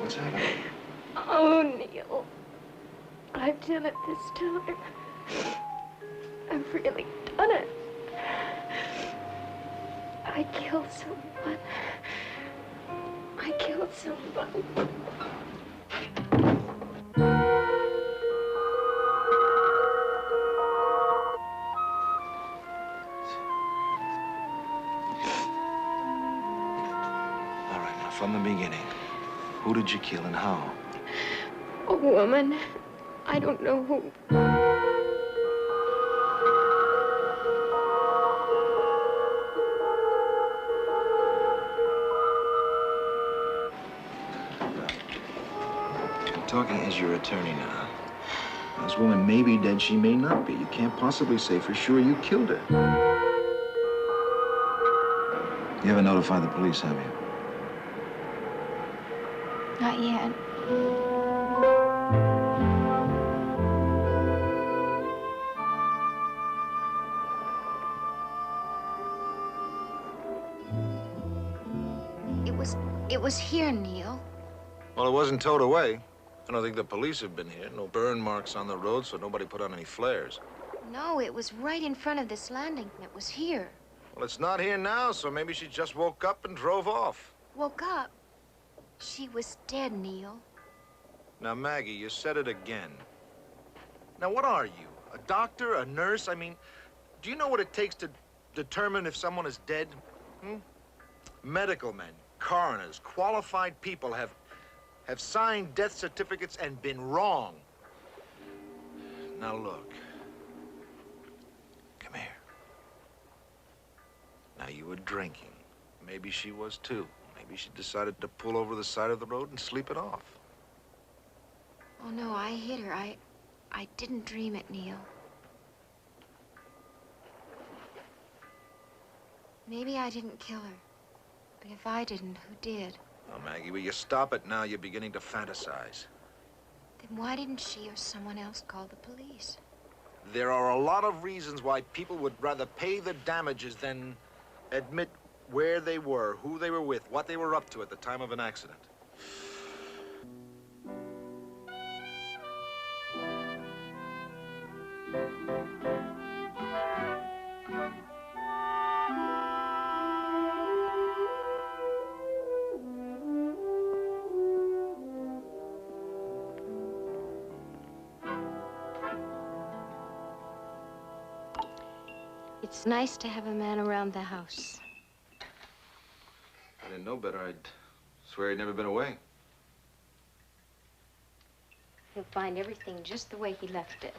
What's happening? Oh, Neil. I've done it this time. I've really done it. I killed someone. I killed someone. All right, now, from the beginning. Who did you kill and how? A woman. I don't know who. I'm talking as your attorney now. This woman may be dead, she may not be. You can't possibly say for sure you killed her. You haven't notified the police, have you? Not yet. It was here, Neil. Well, it wasn't towed away. I don't think the police have been here. No burn marks on the road, so nobody put on any flares. No, it was right in front of this landing. It was here. Well, it's not here now, so maybe she just woke up and drove off. Woke up? She was dead, Neil. Now, Maggie, you said it again. Now, what are you? A doctor? A nurse? I mean, do you know what it takes to determine if someone is dead? Medical men, coroners, qualified people have signed death certificates and been wrong. Now, look. Come here. Now, you were drinking. Maybe she was, too. Maybe she decided to pull over the side of the road and sleep it off. Oh, no, I hit her. I didn't dream it, Neil. Maybe I didn't kill her. But if I didn't, who did? Oh, Maggie, will you stop it now? You're beginning to fantasize. Then why didn't she or someone else call the police? There are a lot of reasons why people would rather pay the damages than admit where they were, who they were with, what they were up to at the time of an accident. It's nice to have a man around the house. I didn't know better. I'd swear he'd never been away. He'll find everything just the way he left it.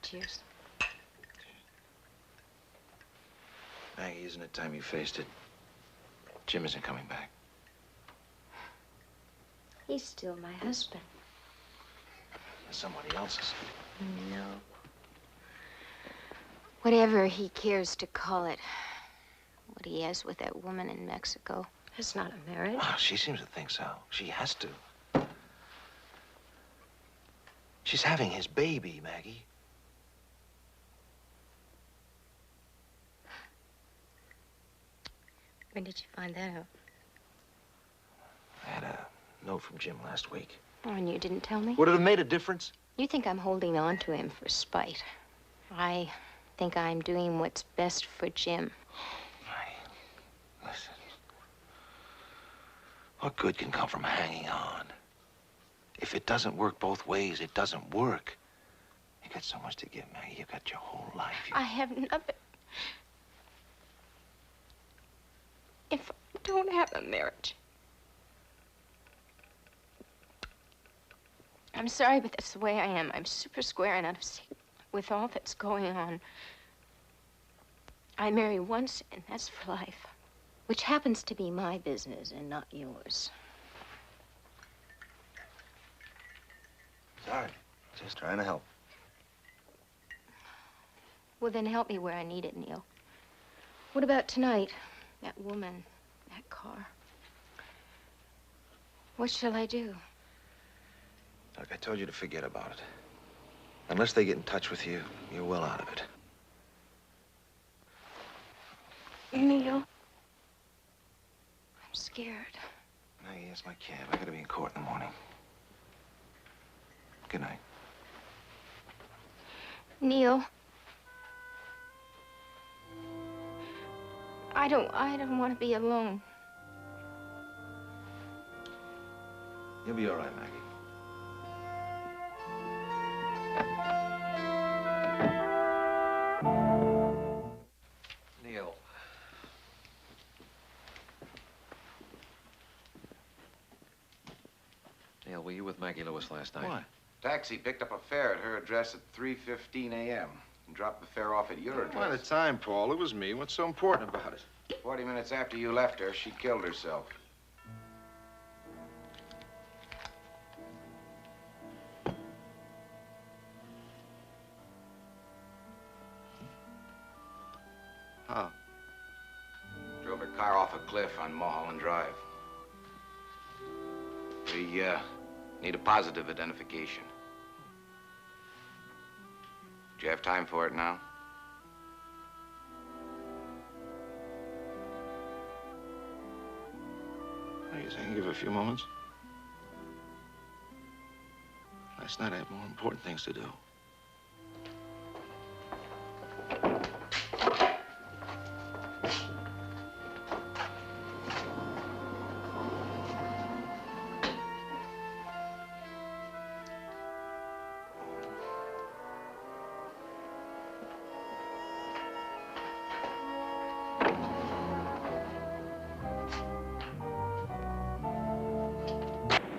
Cheers. Maggie, isn't it time you faced it? Jim isn't coming back. He's still my husband. Somebody else's. No. Whatever he cares to call it. What he has with that woman in Mexico. That's not a marriage. Oh, she seems to think so. She has to. She's having his baby, Maggie. When did you find that out? I had a note from Jim last week. Oh, and you didn't tell me? Would it have made a difference? You think I'm holding on to him for spite. I think I'm doing what's best for Jim. Listen. What good can come from hanging on? If If it doesn't work both ways, it doesn't work. You got so much to give, Maggie. You got your whole life. I have nothing. If I don't have a marriage, I'm sorry, but that's the way I am. I'm super square and out of sync with all that's going on. I marry once, and that's for life. Which happens to be my business and not yours. Sorry. Just trying to help. Well, then help me where I need it, Neil. What about tonight? That woman, that car. What shall I do? Look, I told you to forget about it. Unless they get in touch with you, you're well out of it. Neil. I'm scared. Maggie, it's my cab. I gotta be in court in the morning. Good night. Neil. I don't want to be alone. You'll be all right, Maggie. Neil. Neil, were you with Maggie Lewis last night? What? Taxi picked up a fare at her address at 3:15 a.m. and dropped the fare off at your address. By the time, Paul. It was me. What's so important about it? 40 minutes after you left her, she killed herself. How? Drove her car off a cliff on Mulholland Drive. We, need a positive identification. Do you have time for it now? What are you saying? Give her a few moments? Last night I had more important things to do.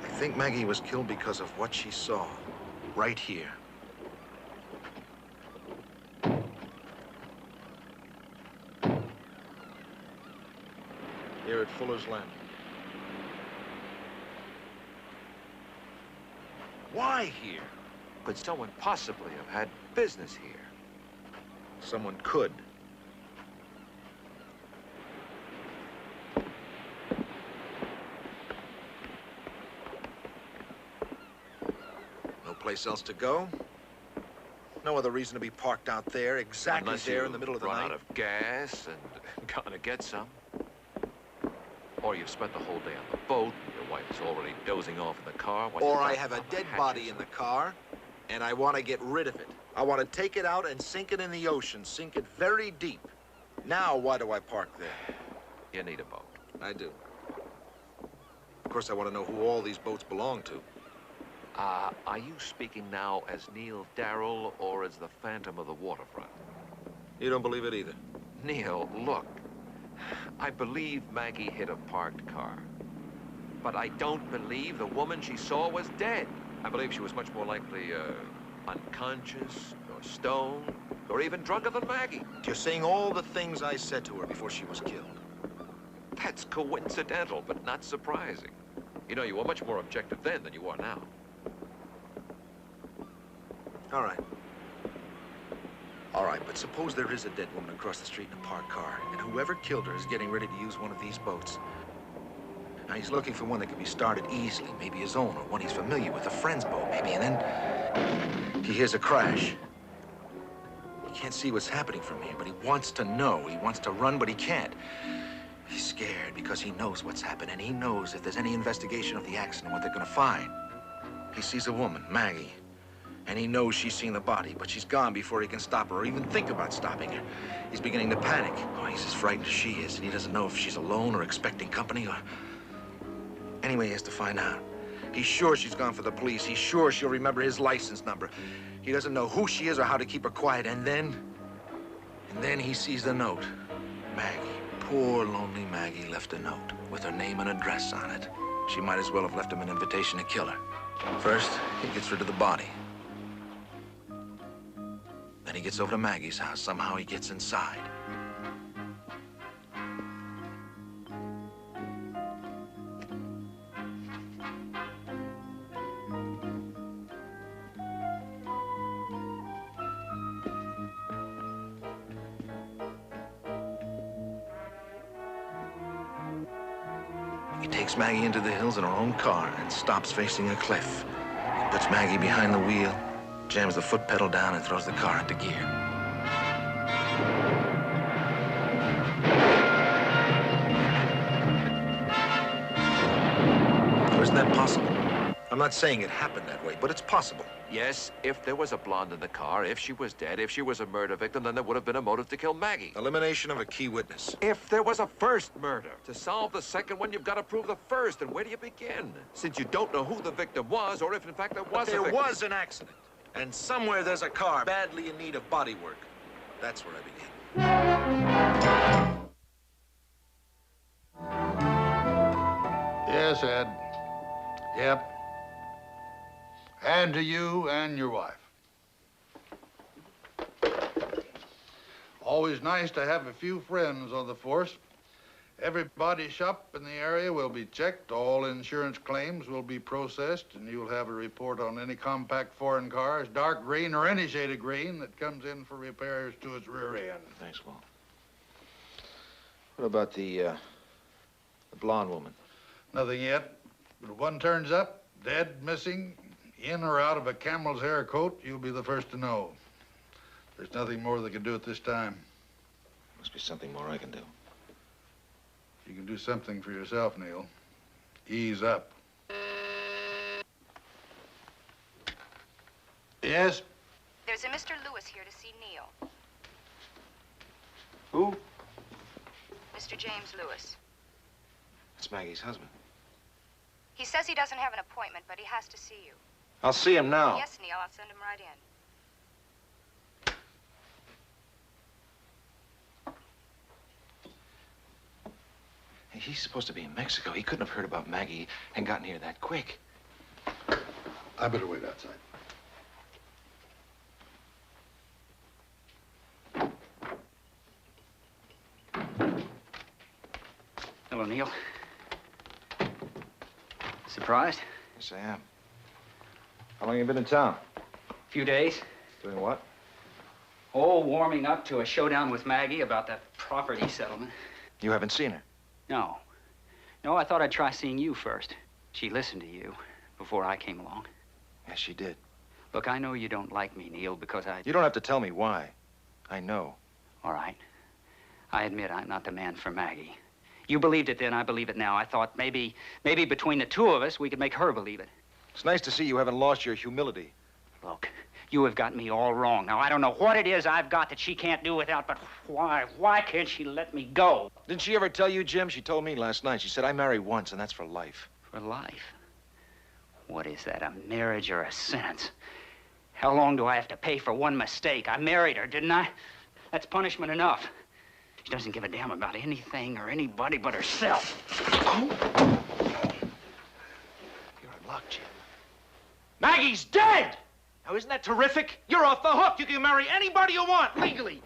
I think Maggie was killed because of what she saw, right here. Here at Fuller's Landing. Why here? Could someone possibly have had business here? Someone could. No place else to go. No other reason to be parked out there, exactly Unless there you in the middle of the run night. out of gas and gonna get some. Or you've spent the whole day on the boat, and your wife is already dozing off in the car. While Or you've I got have a on the dead hatches. body in the car, and I want to get rid of it. I want to take it out and sink it in the ocean, sink it very deep. Now, why do I park there? You need a boat. I do. Of course, I want to know who all these boats belong to. Are you speaking now as Neil Darrell or as the Phantom of the Waterfront? You don't believe it either. Neil, look. I believe Maggie hit a parked car. But I don't believe the woman she saw was dead. I believe she was much more likely, unconscious, or stoned, or even drunker than Maggie. You're saying all the things I said to her before she was killed. That's coincidental, but not surprising. You know, you were much more objective then than you are now. All right. All right, but suppose there is a dead woman across the street in a parked car, and whoever killed her is getting ready to use one of these boats. Now, he's looking for one that can be started easily, maybe his own, or one he's familiar with, a friend's boat, maybe, and then he hears a crash. He can't see what's happening from here, but he wants to know. He wants to run, but he can't. He's scared because he knows what's happened, and he knows if there's any investigation of the accident, what they're gonna find. He sees a woman, Maggie, and he knows she's seen the body, but she's gone before he can stop her or even think about stopping her. He's beginning to panic. Oh, he's as frightened as she is, and he doesn't know if she's alone or expecting company or... Anyway, he has to find out. He's sure she's gone for the police. He's sure she'll remember his license number. He doesn't know who she is or how to keep her quiet. And then he sees the note. Maggie, poor lonely Maggie left a note with her name and address on it. She might as well have left him an invitation to kill her. First, he gets rid of the body. Then he gets over to Maggie's house. Somehow he gets inside. He takes Maggie into the hills in her own car and stops facing a cliff. He puts Maggie behind the wheel, jams the foot pedal down, and throws the car into gear. Now, isn't that possible? I'm not saying it happened that way, but it's possible. Yes, if there was a blonde in the car, if she was dead, if she was a murder victim, then there would have been a motive to kill Maggie. Elimination of a key witness. If there was a first murder, to solve the second one, you've got to prove the first. And where do you begin? Since you don't know who the victim was, or if, in fact, there was a victim. There was an accident. And somewhere there's a car badly in need of body work. That's where I begin. Yes, Ed. Yep. And to you and your wife. Always nice to have a few friends on the force. Every body shop in the area will be checked, all insurance claims will be processed, and you'll have a report on any compact foreign cars, dark green or any shade of green, that comes in for repairs to its rear end. Thanks, Walt. What about the blonde woman? Nothing yet, but if one turns up, dead, missing, in or out of a camel's hair coat, you'll be the first to know. There's nothing more they can do at this time. Must be something more I can do. You can do something for yourself, Neil. Ease up. Yes? There's a Mr. Lewis here to see Neil. Who? Mr. James Lewis. That's Maggie's husband. He says he doesn't have an appointment, but he has to see you. I'll see him now. Yes, Neil, I'll send him right in. Hey, he's supposed to be in Mexico. He couldn't have heard about Maggie and gotten here that quick. I better wait outside. Hello, Neil. Surprised? Yes, I am. How long have you been in town? A few days. Doing what? Oh, warming up to a showdown with Maggie about that property settlement. You haven't seen her? No. No, I thought I'd try seeing you first. She listened to you before I came along. Yes, she did. Look, I know you don't like me, Neil, because I... You don't have to tell me why. I know. All right. I admit I'm not the man for Maggie. You believed it then, I believe it now. I thought maybe between the two of us, we could make her believe it. It's nice to see you haven't lost your humility. Look, you have got me all wrong. Now, I don't know what it is I've got that she can't do without, but why? Why can't she let me go? Didn't she ever tell you, Jim? She told me last night. She said, I marry once, and that's for life. For life? What is that, a marriage or a sentence? How long do I have to pay for one mistake? I married her, didn't I? That's punishment enough. She doesn't give a damn about anything or anybody but herself. Oh. You're in luck, Jim. Maggie's dead! Now, isn't that terrific? You're off the hook. You can marry anybody you want, legally.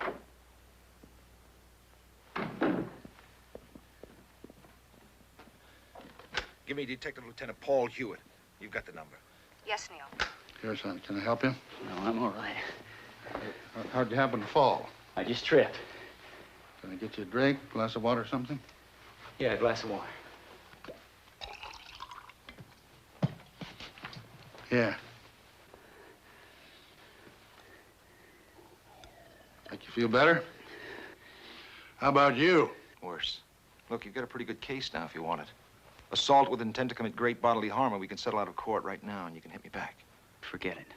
Give me Detective Lieutenant Paul Hewitt. You've got the number. Yes, Neil. Here, son, can I help you? No, I'm all right. How'd you happen to fall? I just tripped. Can I get you a drink, glass of water or something? Yeah, a glass of water. Yeah. Make you feel better? How about you? Worse. Look, you've got a pretty good case now if you want it. Assault with intent to commit great bodily harm, and we can settle out of court right now, and you can hit me back. Forget it.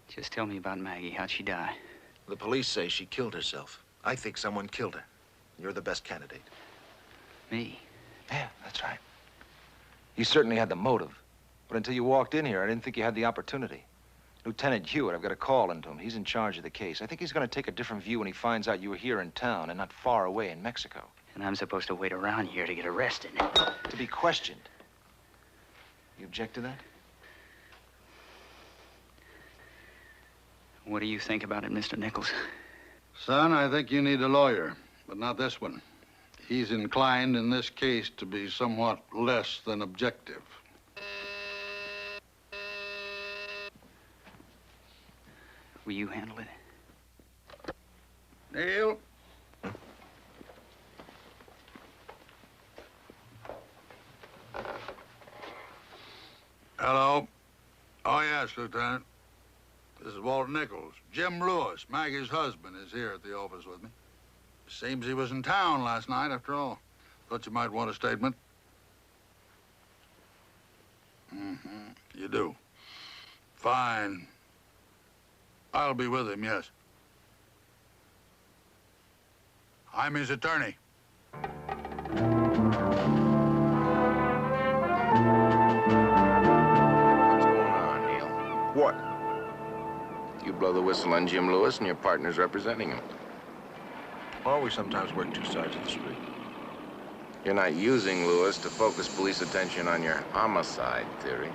Just tell me about Maggie. How'd she die? The police say she killed herself. I think someone killed her. You're the best candidate. Me? Yeah, that's right. You certainly had the motive. But until you walked in here, I didn't think you had the opportunity. Lieutenant Hewitt, I've got a call into him. He's in charge of the case. I think he's going to take a different view when he finds out you were here in town and not far away in Mexico. And I'm supposed to wait around here to get arrested. To be questioned. You object to that? What do you think about it, Mr. Nichols? Son, I think you need a lawyer, but not this one. He's inclined in this case to be somewhat less than objective. Will you handle it? Neil? Hello. Oh, yes, Lieutenant. This is Walter Nichols. Jim Lewis, Maggie's husband, is here at the office with me. Seems he was in town last night, after all. Thought you might want a statement. Mm-hmm. You do. Fine. I'll be with him, yes. I'm his attorney. What's going on, Neil? What? You blow the whistle on Jim Lewis and your partner's representing him. Oh, we sometimes work two sides of the street. You're not using Lewis to focus police attention on your homicide theory.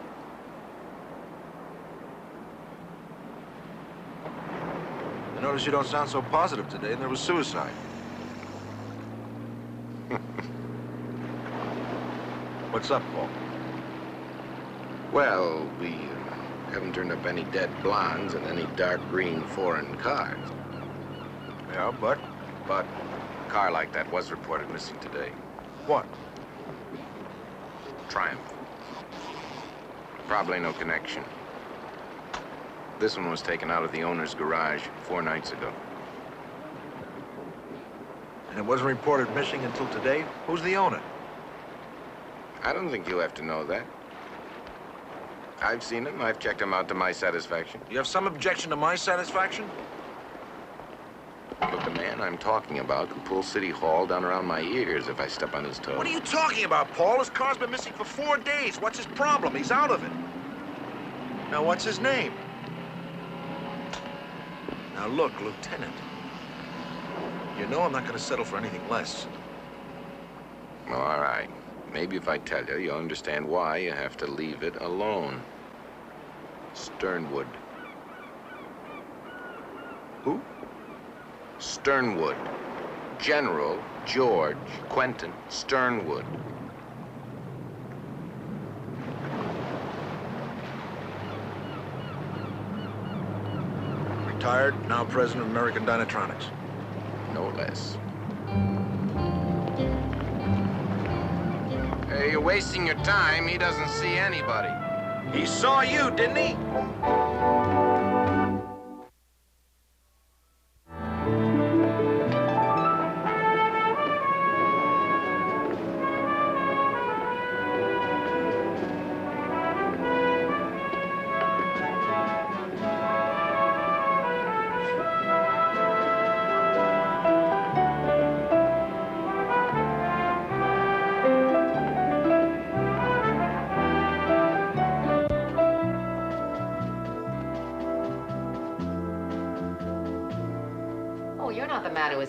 I notice you don't sound so positive today, and there was suicide. What's up, Paul? Well, we haven't turned up any dead blondes and any dark green foreign cars. Yeah, but? But a car like that was reported missing today. What? Triumph. Probably no connection. This one was taken out of the owner's garage 4 nights ago. And it wasn't reported missing until today? Who's the owner? I don't think you have to know that. I've seen him. I've checked him out to my satisfaction. You have some objection to my satisfaction? But the man I'm talking about could pull City Hall down around my ears if I step on his toes. What are you talking about, Paul? His car's been missing for 4 days. What's his problem? He's out of it. Now, what's his name? Now, look, Lieutenant. You know I'm not going to settle for anything less. All right. Maybe if I tell you, you'll understand why you have to leave it alone. Sternwood. Who? Sternwood. General George Quentin Sternwood. Retired, now president of American Dynatronics. No less. Hey, you're wasting your time. He doesn't see anybody. He saw you, didn't he?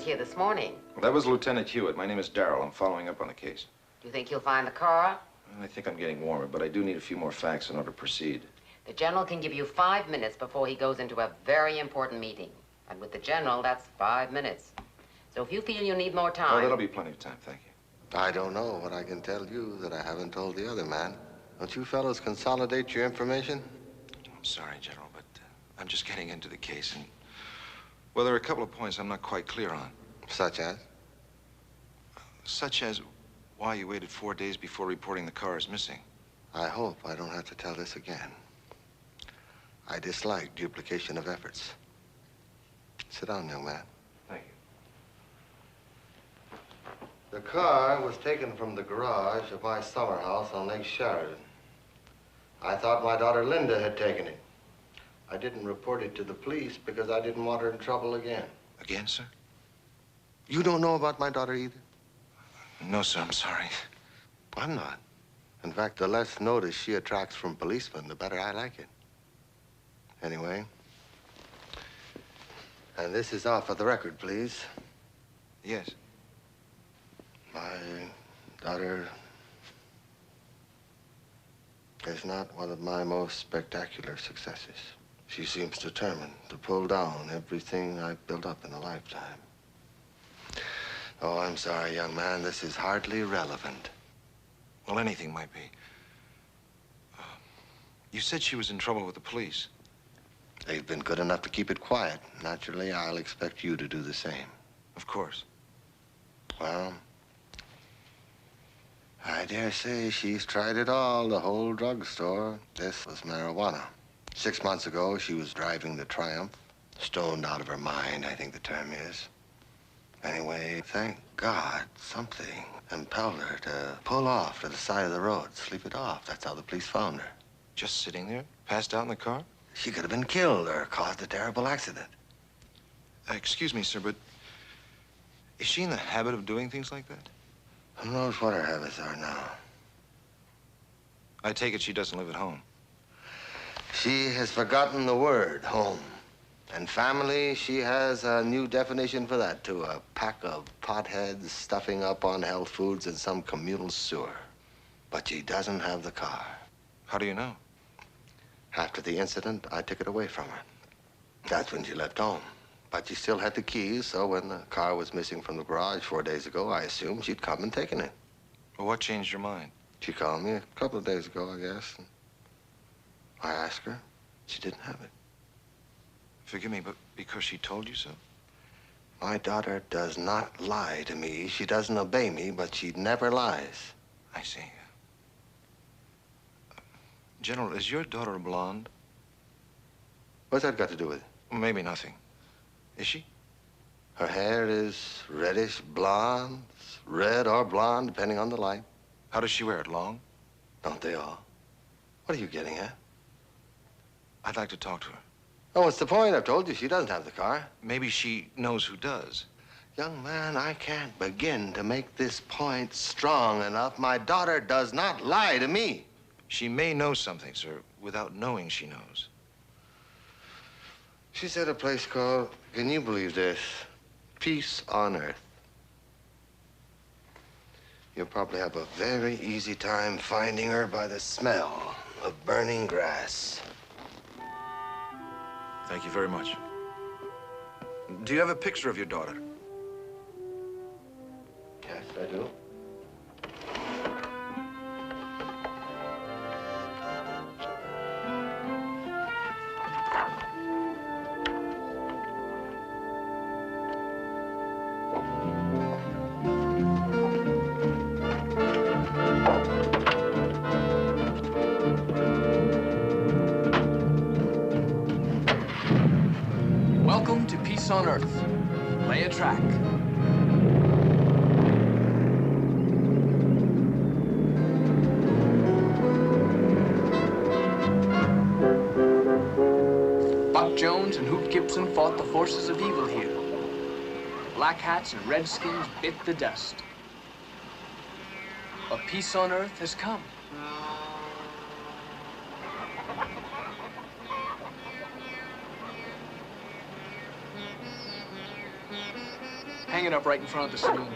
Here this morning. Well, that was Lieutenant Hewitt. My name is Darrell. I'm following up on the case. Do you think you'll find the car? I think I'm getting warmer, but I do need a few more facts in order to proceed. The general can give you 5 minutes before he goes into a very important meeting. And with the general, that's 5 minutes. So if you feel you need more time... Oh, that'll be plenty of time, thank you. I don't know what I can tell you that I haven't told the other man. Don't you fellows consolidate your information? I'm sorry, General, but I'm just getting into the case, and... Well, there are a couple of points I'm not quite clear on. Such as? Such as why you waited 4 days before reporting the car as missing. I hope I don't have to tell this again. I dislike duplication of efforts. Sit down, young man. Thank you. The car was taken from the garage of my summer house on Lake Sheridan. I thought my daughter Linda had taken it. I didn't report it to the police because I didn't want her in trouble again. Again, sir? You don't know about my daughter either? No, sir, I'm sorry. I'm not. In fact, the less notice she attracts from policemen, the better I like it. Anyway, and this is off of the record, please. Yes. My daughter is not one of my most spectacular successes. She seems determined to pull down everything I've built up in a lifetime. Oh, I'm sorry, young man. This is hardly relevant. Well, anything might be. You said she was in trouble with the police. They've been good enough to keep it quiet. Naturally, I'll expect you to do the same. Of course. Well, I dare say she's tried it all, the whole drugstore. This was marijuana. 6 months ago, she was driving the Triumph. Stoned out of her mind, I think the term is. Anyway, thank God something impelled her to pull off to the side of the road, sleep it off. That's how the police found her. Just sitting there, passed out in the car? She could have been killed or caused a terrible accident. Excuse me, sir, but is she in the habit of doing things like that? Who knows what her habits are now? I take it she doesn't live at home. She has forgotten the word, home. And family, she has a new definition for that, too. A pack of potheads stuffing up on health foods in some communal sewer. But she doesn't have the car. How do you know? After the incident, I took it away from her. That's when she left home. But she still had the keys, so when the car was missing from the garage 4 days ago, I assumed she'd come and taken it. Well, what changed your mind? She called me a couple of days ago, I guess. And I asked her. She didn't have it. Forgive me, but because she told you so? My daughter does not lie to me. She doesn't obey me, but she never lies. I see. General, is your daughter a blonde? What's that got to do with it? Well, maybe nothing. Is she? Her hair is reddish blonde, red or blonde, depending on the light. How does she wear it? Long? Don't they all? What are you getting at? I'd like to talk to her. Oh, what's the point? I've told you she doesn't have the car. Maybe she knows who does. Young man, I can't begin to make this point strong enough. My daughter does not lie to me. She may know something, sir, without knowing she knows. She's at a place called, can you believe this? Peace on Earth. You'll probably have a very easy time finding her by the smell of burning grass. Thank you very much. Do you have a picture of your daughter? Yes, I do. Welcome to Peace on Earth. Lay a track. Buck Jones and Hoot Gibson fought the forces of evil here. Black hats and redskins bit the dust. But peace on Earth has come. Hang it up right in front of the saloon.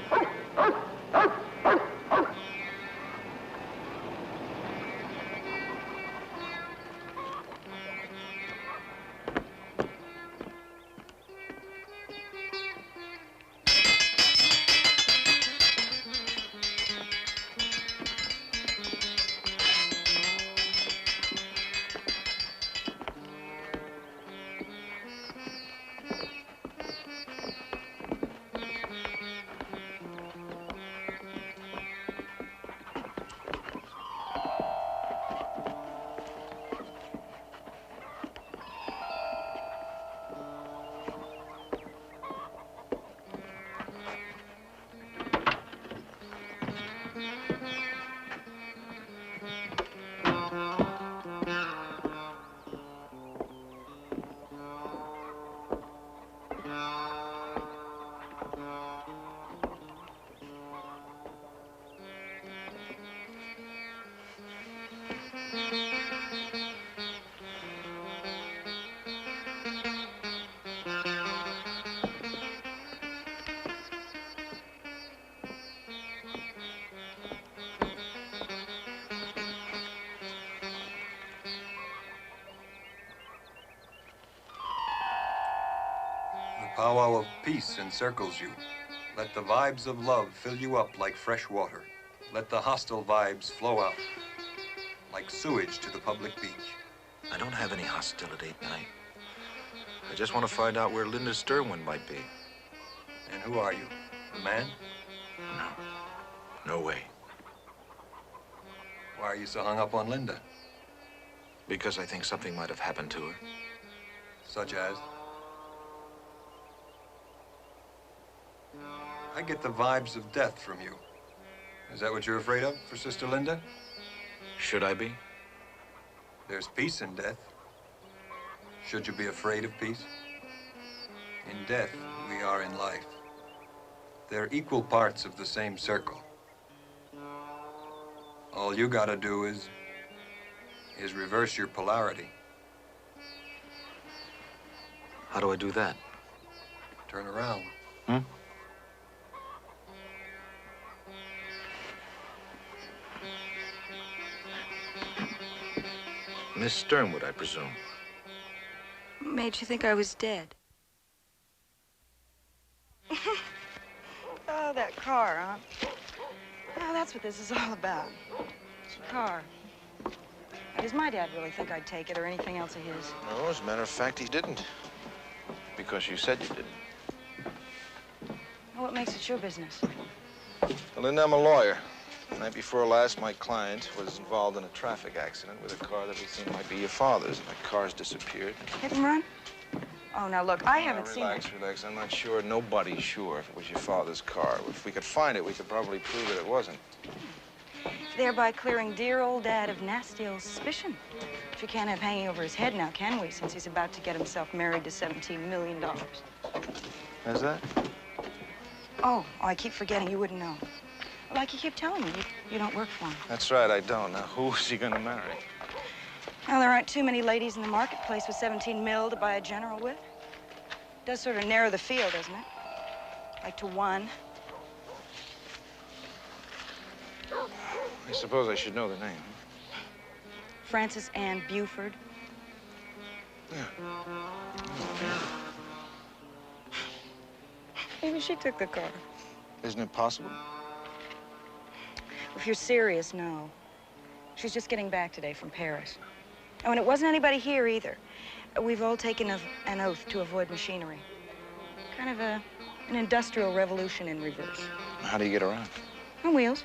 powwow of peace encircles you. Let the vibes of love fill you up like fresh water. Let the hostile vibes flow out like sewage to the public beach. I don't have any hostility. I just want to find out where Linda Sternwind might be. And who are you? A man? No way. Why are you so hung up on Linda? Because I think something might have happened to her. Such as? I get the vibes of death from you. Is that what you're afraid of for Sister Linda? Should I be? There's peace in death. Should you be afraid of peace? In death, we are in life. They're equal parts of the same circle. All you gotta do is reverse your polarity. How do I do that? Turn around. Miss Sternwood, I presume. Made you think I was dead? Oh, that car, huh? Oh, that's what this is all about. It's a car. Does my dad really think I'd take it or anything else of his? No, as a matter of fact, he didn't. Because you said you didn't. Well, what makes it your business? Well, Linda, I'm a lawyer. The night before last, my client was involved in a traffic accident with a car that we think might be your father's. The car's disappeared. Hit and run? Oh, now look, I haven't seen it. Relax. I'm not sure. Nobody's sure if it was your father's car. If we could find it, we could probably prove that it wasn't. Thereby clearing dear old Dad of nasty old suspicion. Which we can't have hanging over his head now, can we? Since he's about to get himself married to $17 million. Is that? Oh, I keep forgetting. You wouldn't know. Like you keep telling me, you don't work for him. That's right, I don't. Now, who's he gonna marry? Well, there aren't too many ladies in the marketplace with 17 mil to buy a general with. Does sort of narrow the field, doesn't it? Like to one. I suppose I should know the name. Frances Ann Buford. Yeah. Maybe she took the car. Isn't it possible? If you're serious, no. She's just getting back today from Paris. Oh, and it wasn't anybody here either. We've all taken an oath to avoid machinery. Kind of an industrial revolution in reverse. How do you get around? On wheels.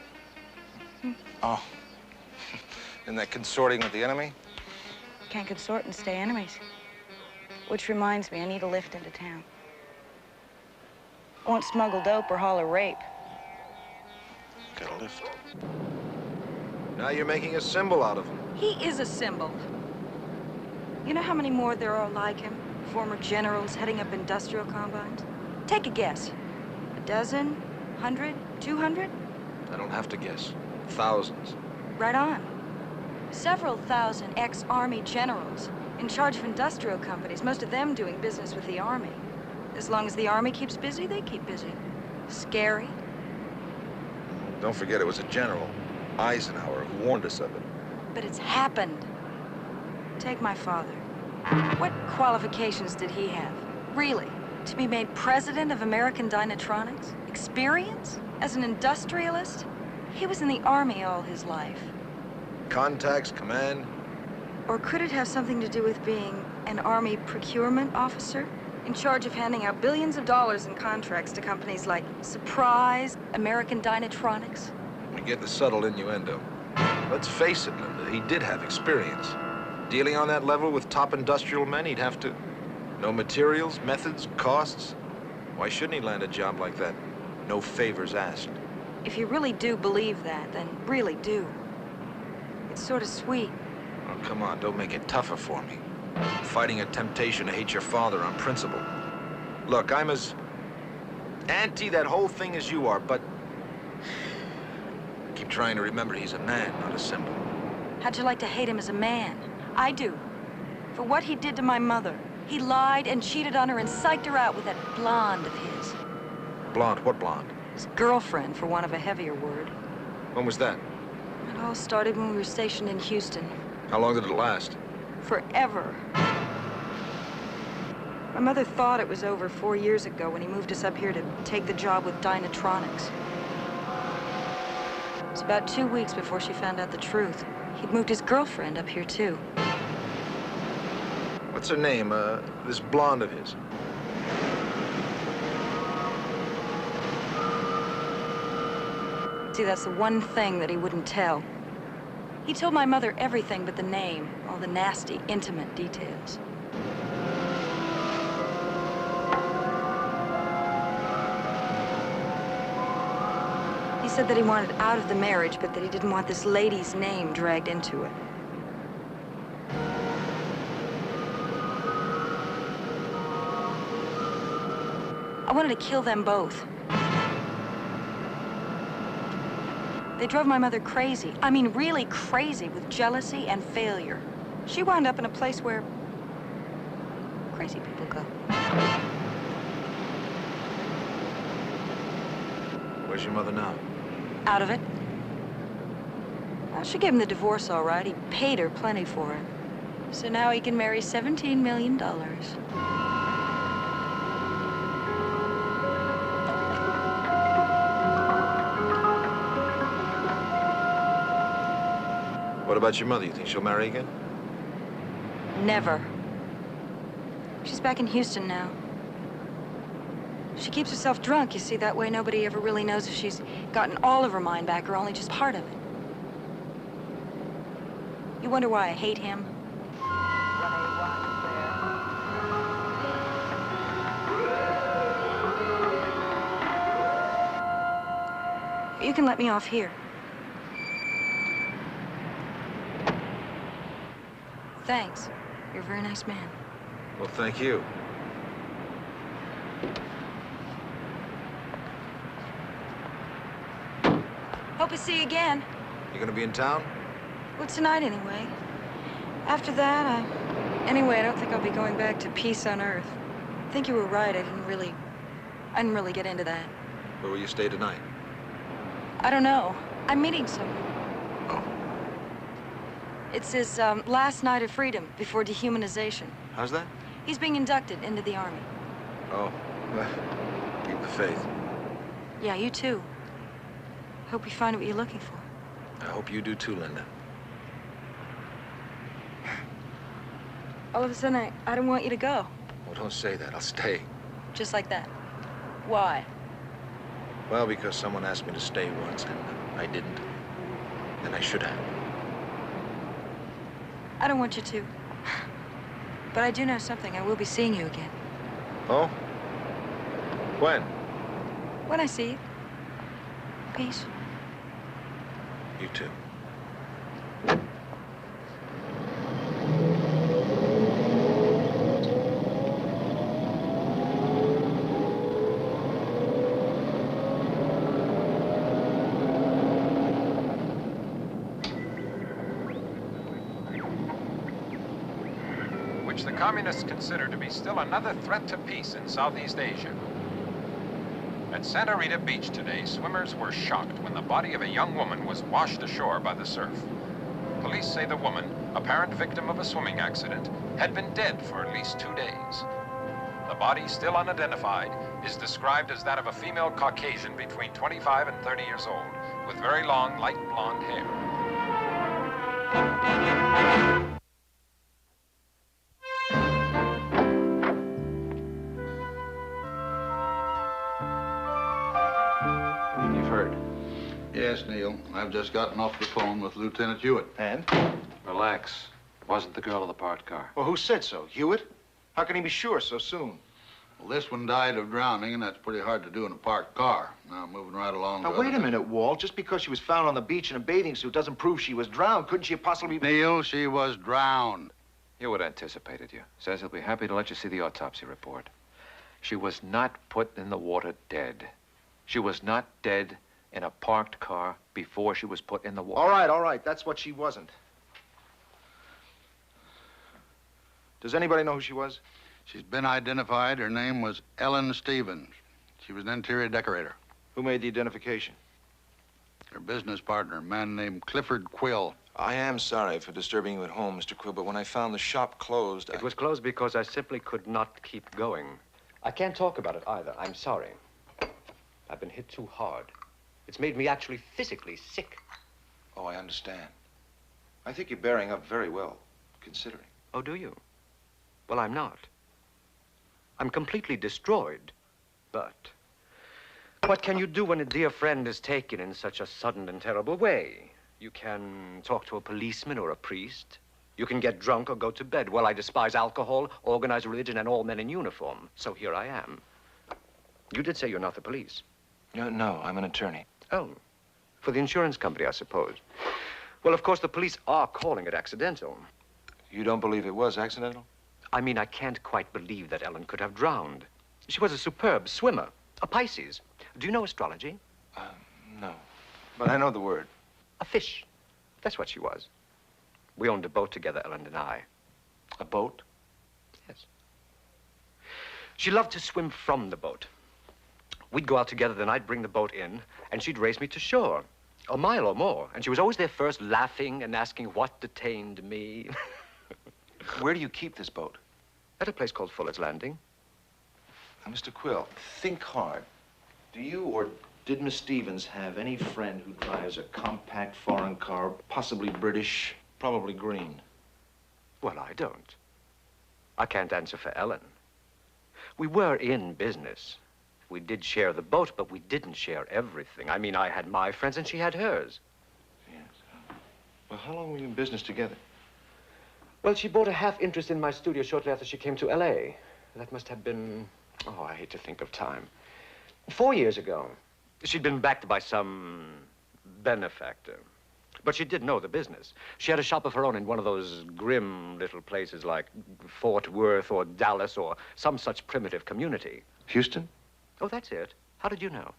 Oh. Isn't that consorting with the enemy? Can't consort and stay enemies. Which reminds me, I need a lift into town. I won't smuggle dope or haul a rape. Got a lift. Now you're making a symbol out of him. He is a symbol. You know how many more there are like him? Former generals heading up industrial combines? Take a guess. A dozen? 100? 200? I don't have to guess. Thousands. Right on. Several thousand ex-Army generals in charge of industrial companies, most of them doing business with the Army. As long as the Army keeps busy, they keep busy. Scary. Don't forget it was a general, Eisenhower, who warned us of it. But it's happened. Take my father. What qualifications did he have? Really? To be made president of American Dynatronics? Experience? As an industrialist? He was in the Army all his life. Contacts, command? Or could it have something to do with being an Army procurement officer? In charge of handing out billions of dollars in contracts to companies like Surprise, American Dynatronics? We get the subtle innuendo. Let's face it, Linda, he did have experience. Dealing on that level with top industrial men, he'd have to know materials, methods, costs. Why shouldn't he land a job like that? No favors asked. If you really do believe that, then really do. It's sort of sweet. Oh, come on, don't make it tougher for me. I'm fighting a temptation to hate your father on principle. Look, I'm as anti that whole thing as you are, but I keep trying to remember he's a man, not a symbol. How'd you like to hate him as a man? I do. For what he did to my mother. He lied and cheated on her and psyched her out with that blonde of his. Blonde? What blonde? His girlfriend, for want of a heavier word. When was that? It all started when we were stationed in Houston. How long did it last? Forever. My mother thought it was over 4 years ago when he moved us up here to take the job with Dynatronics. It was about 2 weeks before she found out the truth. He'd moved his girlfriend up here, too. What's her name, this blonde of his? See, that's the one thing that he wouldn't tell. He told my mother everything but the name, all the nasty, intimate details. He said that he wanted out of the marriage, but that he didn't want this lady's name dragged into it. I wanted to kill them both. They drove my mother crazy. I mean, really crazy with jealousy and failure. She wound up in a place where crazy people go. Where's your mother now? Out of it. Well, she gave him the divorce, all right. He paid her plenty for it. So now he can marry $17 million. What about your mother? You think she'll marry again? Never. She's back in Houston now. She keeps herself drunk, you see. That way nobody ever really knows if she's gotten all of her mind back or only just part of it. You wonder why I hate him? You can let me off here. Thanks. You're a very nice man. Well, thank you. Hope to see you again. You gonna be in town? Well, tonight anyway. After that, Anyway, I don't think I'll be going back to peace on Earth. I think you were right. I didn't really get into that. Where will you stay tonight? I don't know. I'm meeting someone. Oh. It's his last night of freedom before dehumanization. How's that? He's being inducted into the Army. Oh. Well, keep the faith. Yeah, you too. Hope you find what you're looking for. I hope you do too, Linda. All of a sudden, I don't want you to go. Well, don't say that. I'll stay. Just like that. Why? Well, because someone asked me to stay once, and I didn't. And I should have. I don't want you to. But I do know something. I will be seeing you again. Oh? When? When I see you. Peace. You too. Which the communists consider to be still another threat to peace in Southeast Asia. At Santa Rita Beach today, swimmers were shocked when the body of a young woman was washed ashore by the surf. Police say the woman, apparent victim of a swimming accident, had been dead for at least 2 days. The body, still unidentified, is described as that of a female Caucasian between 25 and 30 years old, with very long, light blonde hair. Yes, Neil. I've just gotten off the phone with Lieutenant Hewitt. And? Relax. Wasn't the girl in the parked car. Well, who said so? Hewitt? How can he be sure so soon? Well, this one died of drowning, and that's pretty hard to do in a parked car. Now, moving right along. Now, wait a minute, Walt. Just because she was found on the beach in a bathing suit doesn't prove she was drowned. Couldn't she possibly be... Neil, she was drowned. Hewitt anticipated you. Says he'll be happy to let you see the autopsy report. She was not put in the water dead. She was not dead in a parked car before she was put in the water. All right. That's what she wasn't. Does anybody know who she was? She's been identified. Her name was Ellen Stevens. She was an interior decorator. Who made the identification? Her business partner, a man named Clifford Quill. I am sorry for disturbing you at home, Mr. Quill, but when I found the shop closed, It was closed because I simply could not keep going. I can't talk about it either. I'm sorry. I've been hit too hard. It's made me actually physically sick. Oh, I understand. I think you're bearing up very well, considering. Oh, do you? Well, I'm not. I'm completely destroyed. But what can you do when a dear friend is taken in such a sudden and terrible way? You can talk to a policeman or a priest. You can get drunk or go to bed. Well, I despise alcohol, organized religion, and all men in uniform. So here I am. You did say you're not the police. No, I'm an attorney. Oh, for the insurance company, I suppose. Well, of course, the police are calling it accidental. You don't believe it was accidental? I mean, I can't quite believe that Ellen could have drowned. She was a superb swimmer, a Pisces. Do you know astrology? No, but I know the word. A fish. That's what she was. We owned a boat together, Ellen and I. A boat? Yes. She loved to swim from the boat. We'd go out together, then I'd bring the boat in, and she'd race me to shore. A mile or more. And she was always there first, laughing and asking what detained me. Where do you keep this boat? At a place called Fuller's Landing. Now, Mr. Quill, think hard. Do you or did Miss Stevens have any friend who drives a compact foreign car, possibly British, probably green? Well, I don't. I can't answer for Ellen. We were in business. We did share the boat, but we didn't share everything. I mean, I had my friends and she had hers. Yes. Well, how long were you in business together? Well, she bought a half interest in my studio shortly after she came to L.A. That must have been, oh, I hate to think of time. 4 years ago. She'd been backed by some benefactor. But she did know the business. She had a shop of her own in one of those grim little places like Fort Worth or Dallas or some such primitive community. Houston? Oh, that's it. How did you know?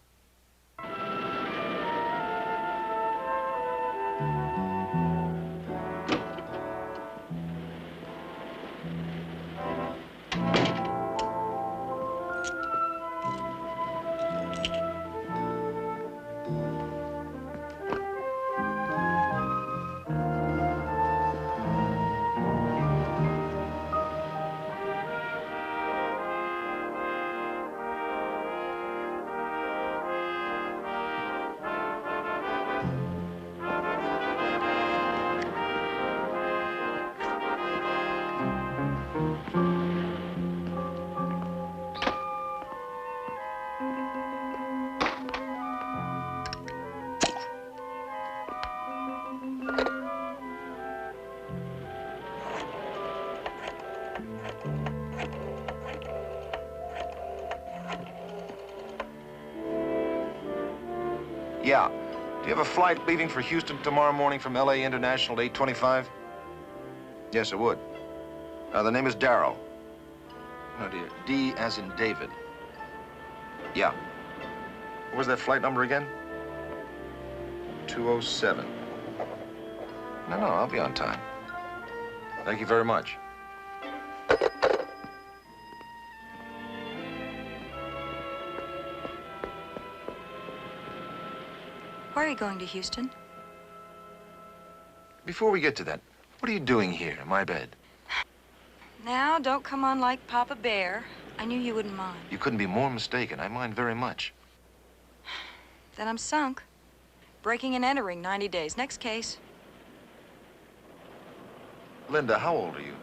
Yeah. Do you have a flight leaving for Houston tomorrow morning from L.A. International at 8:25? Yes, it would. The name is Darrell. Oh, dear. D as in David. Yeah. What was that flight number again? 207. No, I'll be on time. Thank you very much. Why are you going to Houston? Before we get to that, what are you doing here in my bed? Now, don't come on like Papa Bear. I knew you wouldn't mind. You couldn't be more mistaken. I mind very much. Then I'm sunk. Breaking and entering, 90 days. Next case. Linda, how old are you?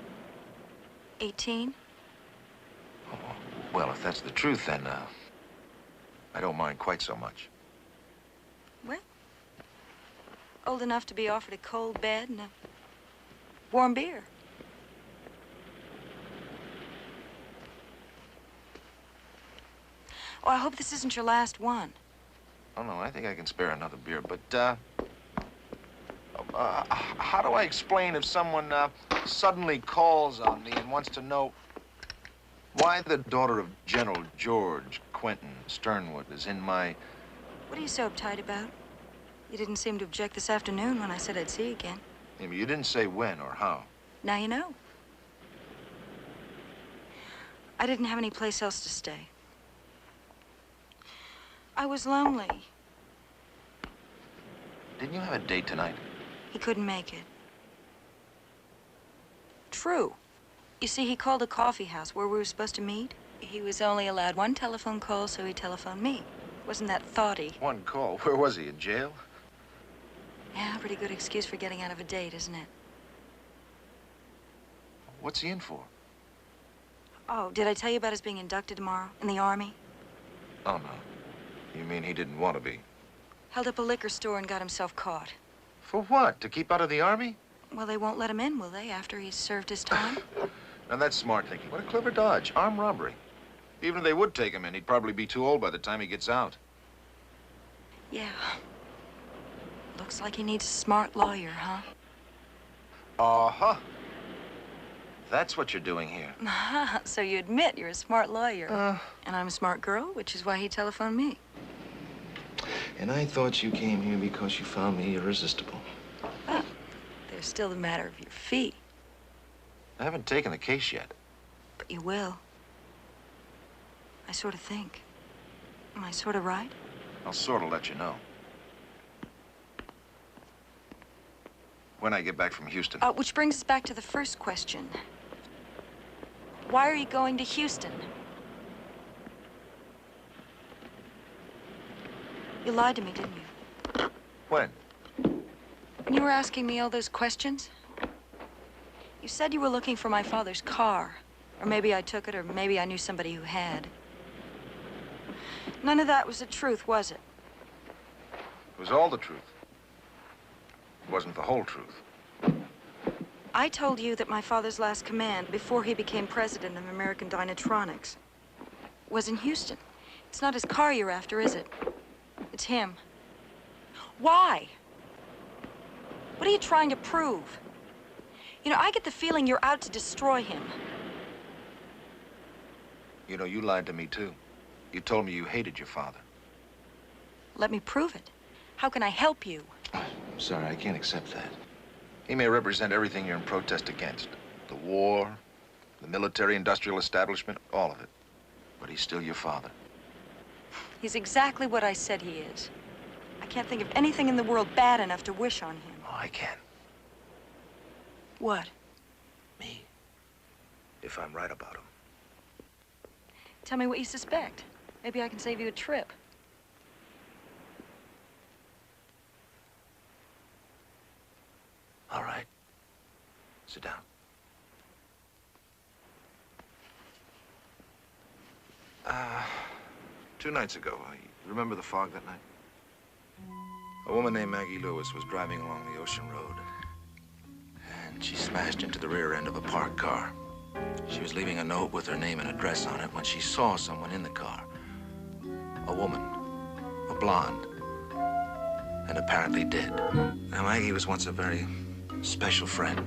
18. Oh, well, if that's the truth, then, I don't mind quite so much. Well, old enough to be offered a cold bed and a warm beer. Oh, I hope this isn't your last one. Oh, no, I think I can spare another beer, but, how do I explain if someone, suddenly calls on me and wants to know why the daughter of General George Quentin Sternwood is in my... What are you so uptight about? You didn't seem to object this afternoon when I said I'd see you again. Yeah, but you didn't say when or how. Now you know. I didn't have any place else to stay. I was lonely. Didn't you have a date tonight? He couldn't make it. True. You see, he called a coffee house where we were supposed to meet. He was only allowed one telephone call, so he telephoned me. Wasn't that thoughty? One call? Where was he, in jail? Yeah, pretty good excuse for getting out of a date, isn't it? What's he in for? Oh, did I tell you about his being inducted tomorrow in the Army? Oh, no. You mean he didn't want to be? Held up a liquor store and got himself caught. For what? To keep out of the Army? Well, they won't let him in, will they, after he's served his time? Now, that's smart thinking. What a clever dodge. Armed robbery. Even if they would take him in, he'd probably be too old by the time he gets out. Yeah. Looks like he needs a smart lawyer, huh? Uh-huh. That's what you're doing here. So you admit you're a smart lawyer. And I'm a smart girl, which is why he telephoned me. And I thought you came here because you found me irresistible. Well, there's still the matter of your fee. I haven't taken the case yet. But you will. I sort of think. Am I sort of right? I'll sort of let you know. When I get back from Houston. Which brings us back to the first question. Why are you going to Houston? You lied to me, didn't you? When? When you were asking me all those questions. You said you were looking for my father's car. Or maybe I took it, or maybe I knew somebody who had. None of that was the truth, was it? It was all the truth. It wasn't the whole truth. I told you that my father's last command, before he became president of American Dynatronics, was in Houston. It's not his car you're after, is it? It's him. Why? What are you trying to prove? You know, I get the feeling you're out to destroy him. You know, you lied to me, too. You told me you hated your father. Let me prove it. How can I help you? I'm sorry, I can't accept that. He may represent everything you're in protest against. The war, the military-industrial establishment, all of it. But he's still your father. He's exactly what I said he is. I can't think of anything in the world bad enough to wish on him. Oh, I can. What? Me. If I'm right about him. Tell me what you suspect. Maybe I can save you a trip. All right. Sit down. Two nights ago, you remember the fog that night? A woman named Maggie Lewis was driving along the Ocean Road. And she smashed into the rear end of a parked car. She was leaving a note with her name and address on it when she saw someone in the car. A woman. A blonde. And apparently dead. Now, Maggie was once a very special friend.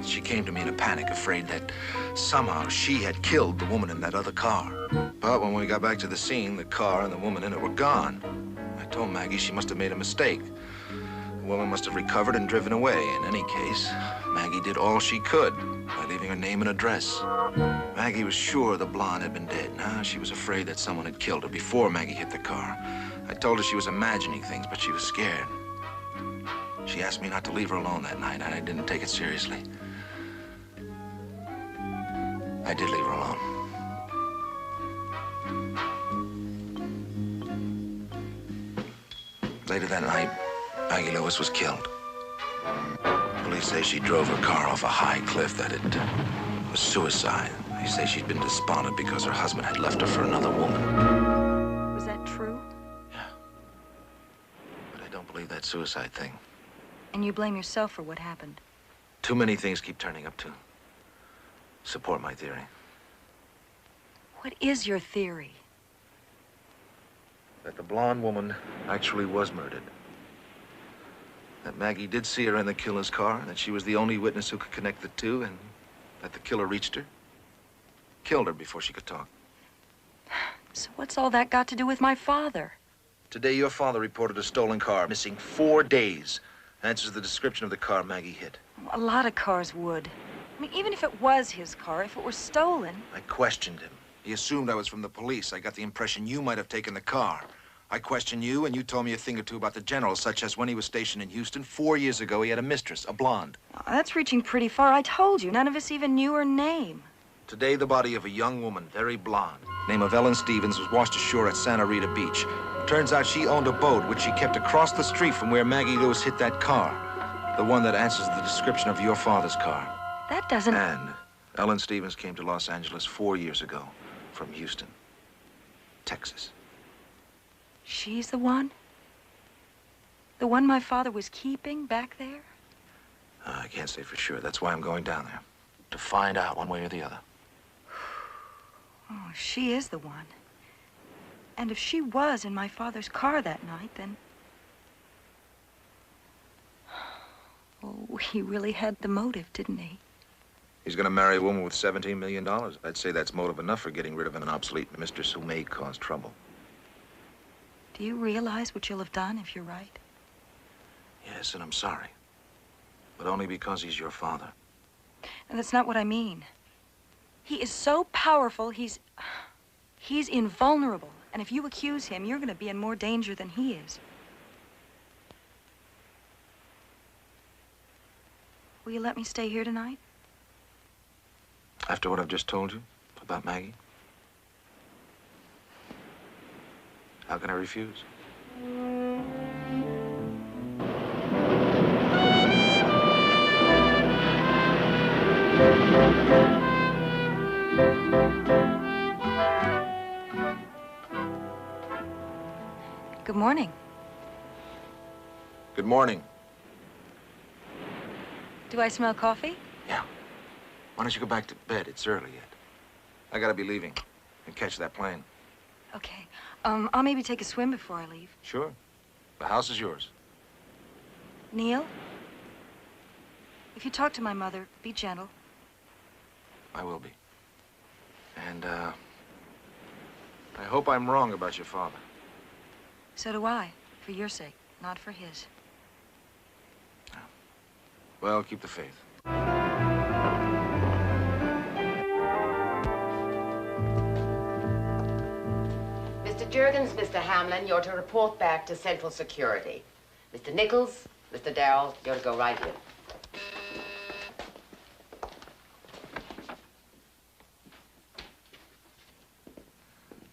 She came to me in a panic, afraid that somehow she had killed the woman in that other car. But when we got back to the scene, the car and the woman in it were gone. I told Maggie she must have made a mistake. The woman must have recovered and driven away. In any case, Maggie did all she could by leaving her name and address. Maggie was sure the blonde had been dead. Now, she was afraid that someone had killed her before Maggie hit the car. I told her she was imagining things, but she was scared. She asked me not to leave her alone that night, and I didn't take it seriously. I did leave her alone. Later that night, Maggie Lewis was killed. Police say she drove her car off a high cliff, that it was suicide. They say she'd been despondent because her husband had left her for another woman. Was that true? Yeah. But I don't believe that suicide thing. And you blame yourself for what happened? Too many things keep turning up to support my theory. What is your theory? That the blonde woman actually was murdered. That Maggie did see her in the killer's car, and that she was the only witness who could connect the two, and that the killer reached her, killed her before she could talk. So what's all that got to do with my father? Today, your father reported a stolen car, missing 4 days. Answers the description of the car Maggie hit. A lot of cars would. I mean, even if it was his car, if it were stolen... I questioned him. He assumed I was from the police. I got the impression you might have taken the car. I questioned you, and you told me a thing or two about the general, such as when he was stationed in Houston 4 years ago, he had a mistress, a blonde. Oh, that's reaching pretty far. I told you, none of us even knew her name. Today, the body of a young woman, very blonde, name of Ellen Stevens, was washed ashore at Santa Rita Beach. Turns out she owned a boat, which she kept across the street from where Maggie Lewis hit that car. The one that answers the description of your father's car. That doesn't... And Ellen Stevens came to Los Angeles 4 years ago from Houston, Texas. She's the one? The one my father was keeping back there? I can't say for sure. That's why I'm going down there. To find out one way or the other. Oh, she is the one. And if she was in my father's car that night, then... Oh, he really had the motive, didn't he? He's gonna marry a woman with $17 million. I'd say that's motive enough for getting rid of an obsolete mistress who may cause trouble. Do you realize what you'll have done if you're right? Yes, and I'm sorry. But only because he's your father. And that's not what I mean. He is so powerful, he's invulnerable. And if you accuse him, you're gonna be in more danger than he is. Will you let me stay here tonight? After what I've just told you about Maggie? How can I refuse? Good morning. Good morning. Do I smell coffee? Yeah. Why don't you go back to bed? It's early yet. I gotta be leaving and catch that plane. Okay. I'll maybe take a swim before I leave. Sure. The house is yours. Neil? If you talk to my mother, be gentle. I will be. And, I hope I'm wrong about your father. So do I, for your sake, not for his. Well, keep the faith. Mr. Jurgens, Mr. Hamlin, you're to report back to Central Security. Mr. Nichols, Mr. Darrell, you're to go right in.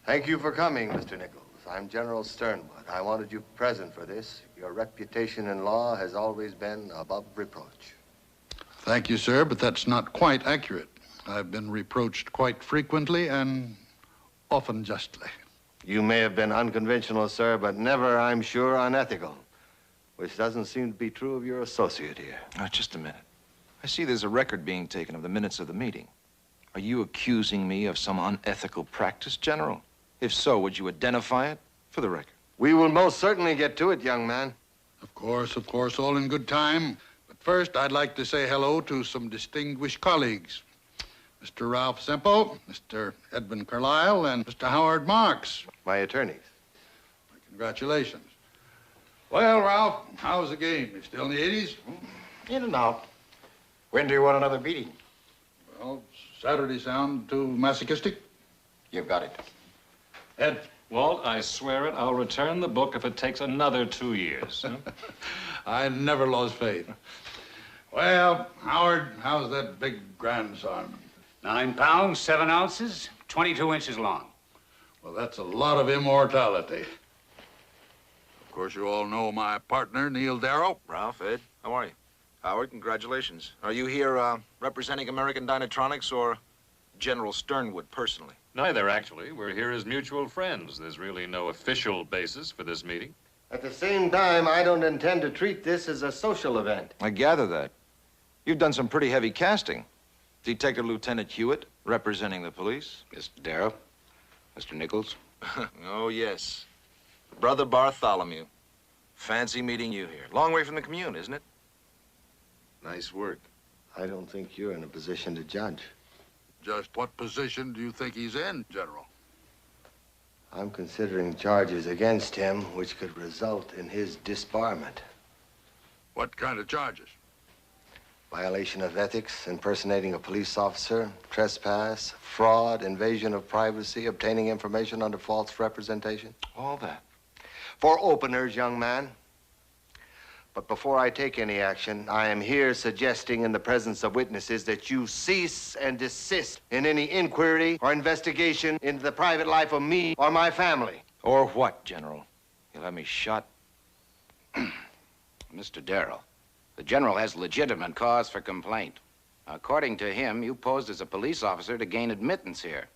Thank you for coming, Mr. Nichols. I'm General Sternwood. I wanted you present for this. Your reputation in law has always been above reproach. Thank you, sir, but that's not quite accurate. I've been reproached quite frequently and often justly. You may have been unconventional, sir, but never, I'm sure, unethical, which doesn't seem to be true of your associate here. Just a minute. I see there's a record being taken of the minutes of the meeting. Are you accusing me of some unethical practice, General? If so, would you identify it for the record? We will most certainly get to it, young man. Of course, all in good time. But first, I'd like to say hello to some distinguished colleagues. Mr. Ralph Semple, Mr. Edwin Carlisle, and Mr. Howard Marks. My attorneys. Congratulations. Well, Ralph, how's the game? You still in the 80s? In and out. When do you want another beating? Well, Saturday sound too masochistic? You've got it. Ed? Walt, I swear it, I'll return the book if it takes another 2 years. I never lost faith. Well, Howard, how's that big grandson? 9 pounds, 7 ounces, 22 inches long. Well, that's a lot of immortality. Of course, you all know my partner, Neil Darrow. Ralph, Ed, how are you? Howard, congratulations. Are you here representing American Dynatronics or General Sternwood personally? Neither, actually. We're here as mutual friends. There's really no official basis for this meeting. At the same time, I don't intend to treat this as a social event. I gather that. You've done some pretty heavy casting. Detective Lieutenant Hewitt, representing the police. Mr. Darrow, Mr. Nichols. Oh, yes. Brother Bartholomew. Fancy meeting you here. Long way from the commune, isn't it? Nice work. I don't think you're in a position to judge. Just what position do you think he's in, General? I'm considering charges against him which could result in his disbarment. What kind of charges? Violation of ethics, impersonating a police officer, trespass, fraud, invasion of privacy, obtaining information under false representation. All that. for openers, young man. But before I take any action, I am here suggesting in the presence of witnesses that you cease and desist in any inquiry or investigation into the private life of me or my family. Or what, General? You'll have me shot? Mr. Darrell, the General has legitimate cause for complaint. According to him, you posed as a police officer to gain admittance here.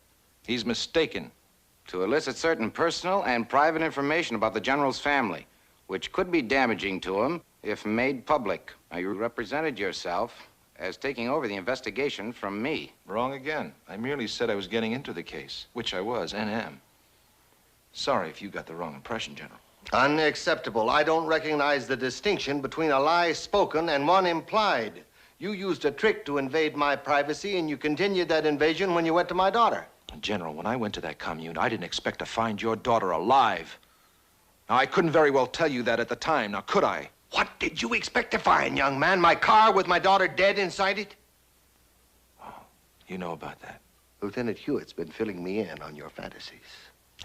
He's mistaken. To elicit certain personal and private information about the General's family, which could be damaging to him if made public. Now, you represented yourself as taking over the investigation from me. Wrong again. I merely said I was getting into the case, which I was and am. Sorry if you got the wrong impression, General. Unacceptable. I don't recognize the distinction between a lie spoken and one implied. You used a trick to invade my privacy, and you continued that invasion when you went to my daughter. General, when I went to that commune, I didn't expect to find your daughter alive. Now, I couldn't very well tell you that at the time, now could I? What did you expect to find, young man? My car with my daughter dead inside it? Oh, you know about that. Lieutenant Hewitt's been filling me in on your fantasies.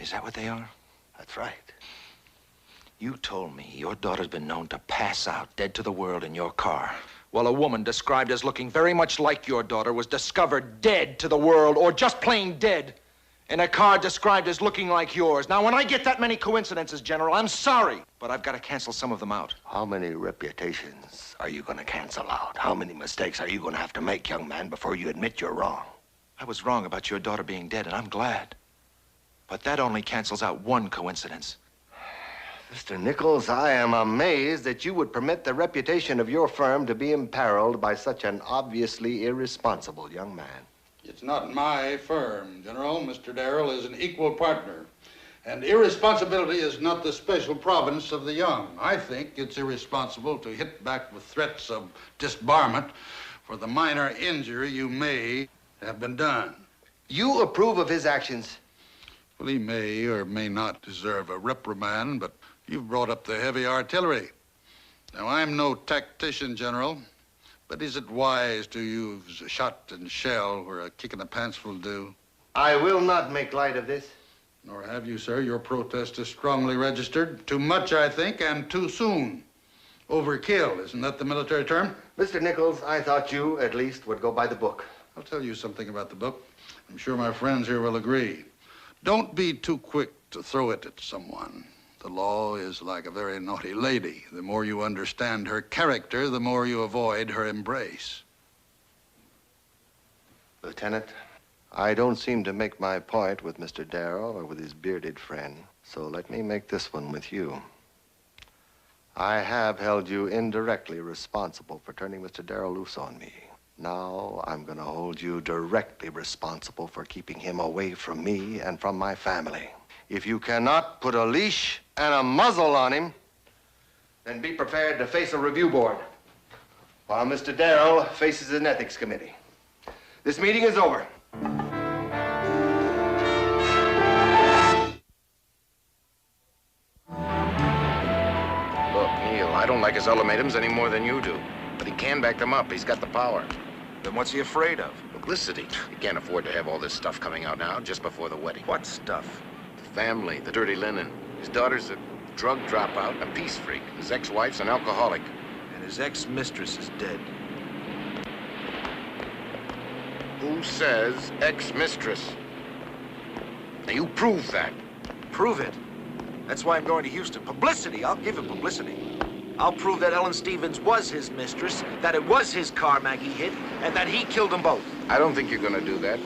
Is that what they are? That's right. You told me your daughter's been known to pass out dead to the world in your car. Well, a woman described as looking very much like your daughter was discovered dead to the world, or just plain dead, in a car described as looking like yours. Now, when I get that many coincidences, General, I'm sorry, but I've got to cancel some of them out. How many reputations are you going to cancel out? How many mistakes are you going to have to make, young man, before you admit you're wrong? I was wrong about your daughter being dead, and I'm glad. But that only cancels out one coincidence. Mr. Nichols, I am amazed that you would permit the reputation of your firm to be imperiled by such an obviously irresponsible young man. It's not my firm, General. Mr. Darrell is an equal partner. And irresponsibility is not the special province of the young. I think it's irresponsible to hit back with threats of disbarment for the minor injury you may have been done. You approve of his actions? Well, he may or may not deserve a reprimand, but you've brought up the heavy artillery. Now, I'm no tactician, General, but is it wise to use a shot and shell where a kick in the pants will do? I will not make light of this. Nor have you, sir. Your protest is strongly registered. Too much, I think, and too soon. Overkill, isn't that the military term? Mr. Nichols, I thought you, at least, would go by the book. I'll tell you something about the book. I'm sure my friends here will agree. Don't be too quick to throw it at someone. The law is like a very naughty lady. The more you understand her character, the more you avoid her embrace. Lieutenant, I don't seem to make my point with Mr. Darrell or with his bearded friend, so let me make this one with you. I have held you indirectly responsible for turning Mr. Darrell loose on me. Now I'm going to hold you directly responsible for keeping him away from me and from my family. If you cannot put a leash and a muzzle on him, then be prepared to face a review board, while Mr. Darrell faces an ethics committee. This meeting is over. Look, Neil, I don't like his ultimatums any more than you do. But he can back them up. He's got the power. Then what's he afraid of? Publicity. He can't afford to have all this stuff coming out now just before the wedding. What stuff? The family, the dirty linen. His daughter's a drug dropout, a peace freak. His ex-wife's an alcoholic. And his ex-mistress is dead. Who says ex-mistress? Now, you prove that. Prove it? That's why I'm going to Houston. Publicity. I'll give him publicity. I'll prove that Ellen Stevens was his mistress, that it was his car Maggie hit, and that he killed them both. I don't think you're going to do that.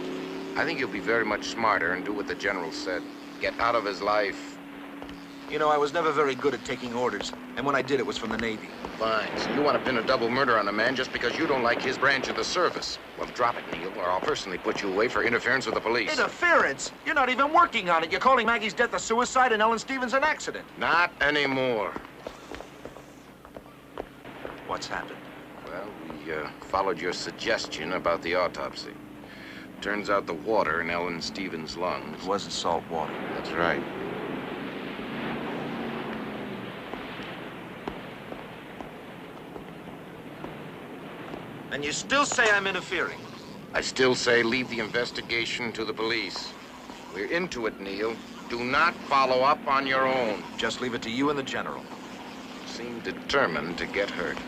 I think you'll be very much smarter and do what the general said. Get out of his life. You know, I was never very good at taking orders, and when I did, it was from the Navy. Fine. So you want to pin a double murder on a man just because you don't like his branch of the service. Well, drop it, Neil, or I'll personally put you away for interference with the police. Interference? You're not even working on it. You're calling Maggie's death a suicide and Ellen Stevens an accident. Not anymore. What's happened? Well, we followed your suggestion about the autopsy. Turns out the water in Ellen Stevens' lungs... It wasn't salt water. That's right. And you still say I'm interfering? I still say leave the investigation to the police. We're into it, Neil. Do not follow up on your own. Just leave it to you and the general. Seem determined to get hurt.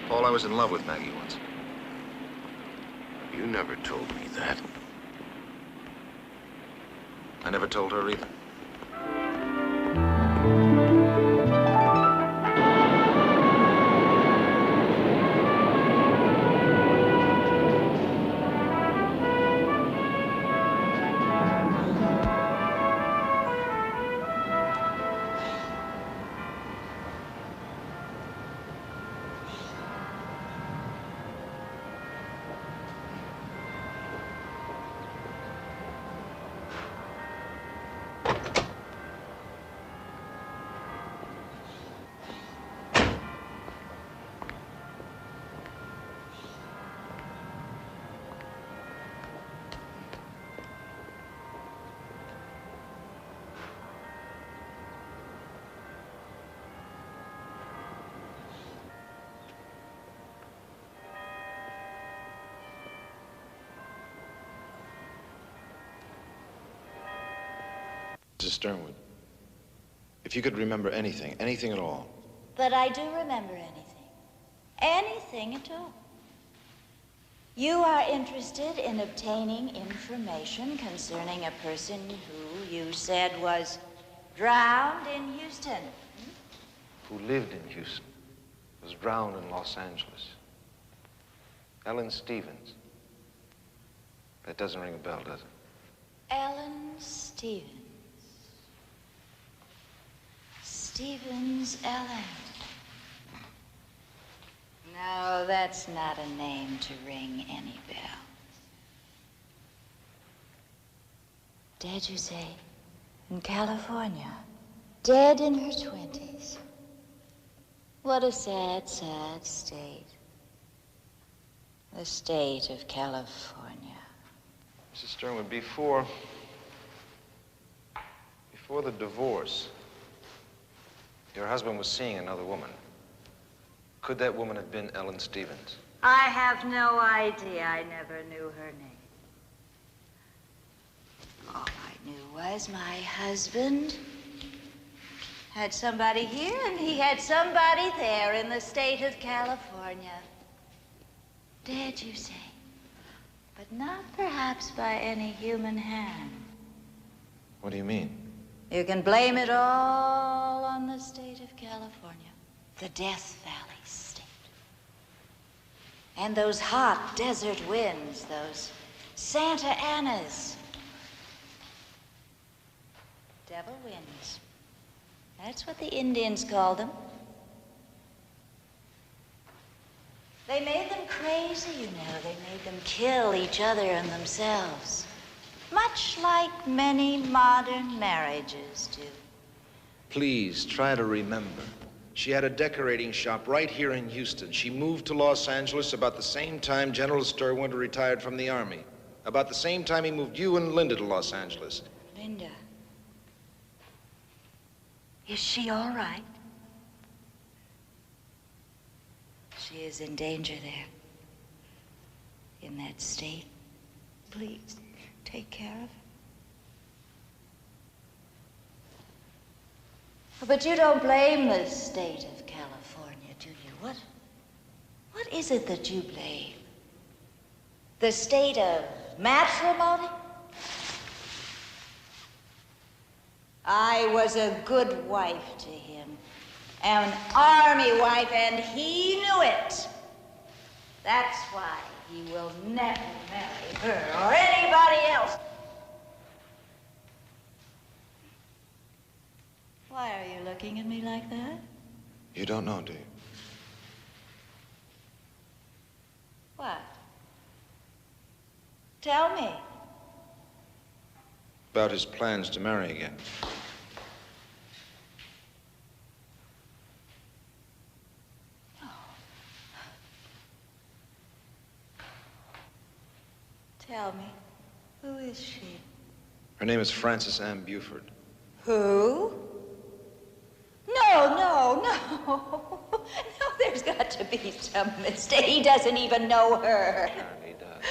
Paul, I was in love with Maggie once. You never told me that. I never told her either. Mrs. Sternwood, if you could remember anything, anything at all. But I do remember anything. Anything at all. You are interested in obtaining information concerning a person who you said was drowned in Houston. Who lived in Houston, was drowned in Los Angeles. Ellen Stevens. That doesn't ring a bell, does it? Ellen Stevens. Stevens Ellen. No, that's not a name to ring any bell. Dead, you say? In California? Dead in her 20s. What a sad, sad state. The state of California. Mrs. Sternwood, before the divorce, your husband was seeing another woman. Could that woman have been Ellen Stevens? I have no idea. I never knew her name. All I knew was my husband had somebody here and he had somebody there in the state of California. Dead, you say? But not perhaps by any human hand. What do you mean? You can blame it all on the state of California, the Death Valley state. And those hot desert winds, those Santa Anas. Devil winds. That's what the Indians called them. They made them crazy, you know. They made them kill each other and themselves. Much like many modern marriages do. Please, try to remember. She had a decorating shop right here in Houston. She moved to Los Angeles about the same time General Sternwood retired from the Army. About the same time he moved you and Linda to Los Angeles. Linda. Is she all right? She is in danger there. In that state. Please, take care of her. But you don't blame the state of California, do you? What is it that you blame? The state of matrimony? I was a good wife to him, an army wife, and he knew it. That's why he will never marry her or anybody else. Why are you looking at me like that? You don't know, do you? What? Tell me. About his plans to marry again. Tell me, who is she? Her name is Frances Ann Buford. Who? No. No, there's got to be some mistake. He doesn't even know her. Apparently he does.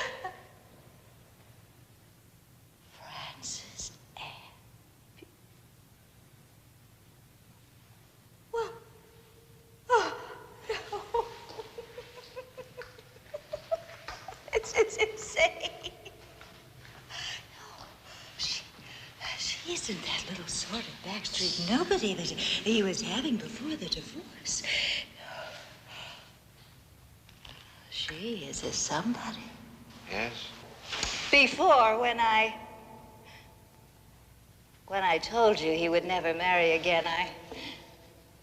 This is insane. No, she isn't that little sort of backstreet nobody that he was having before the divorce. She is a somebody. Yes? Before, when I told you he would never marry again,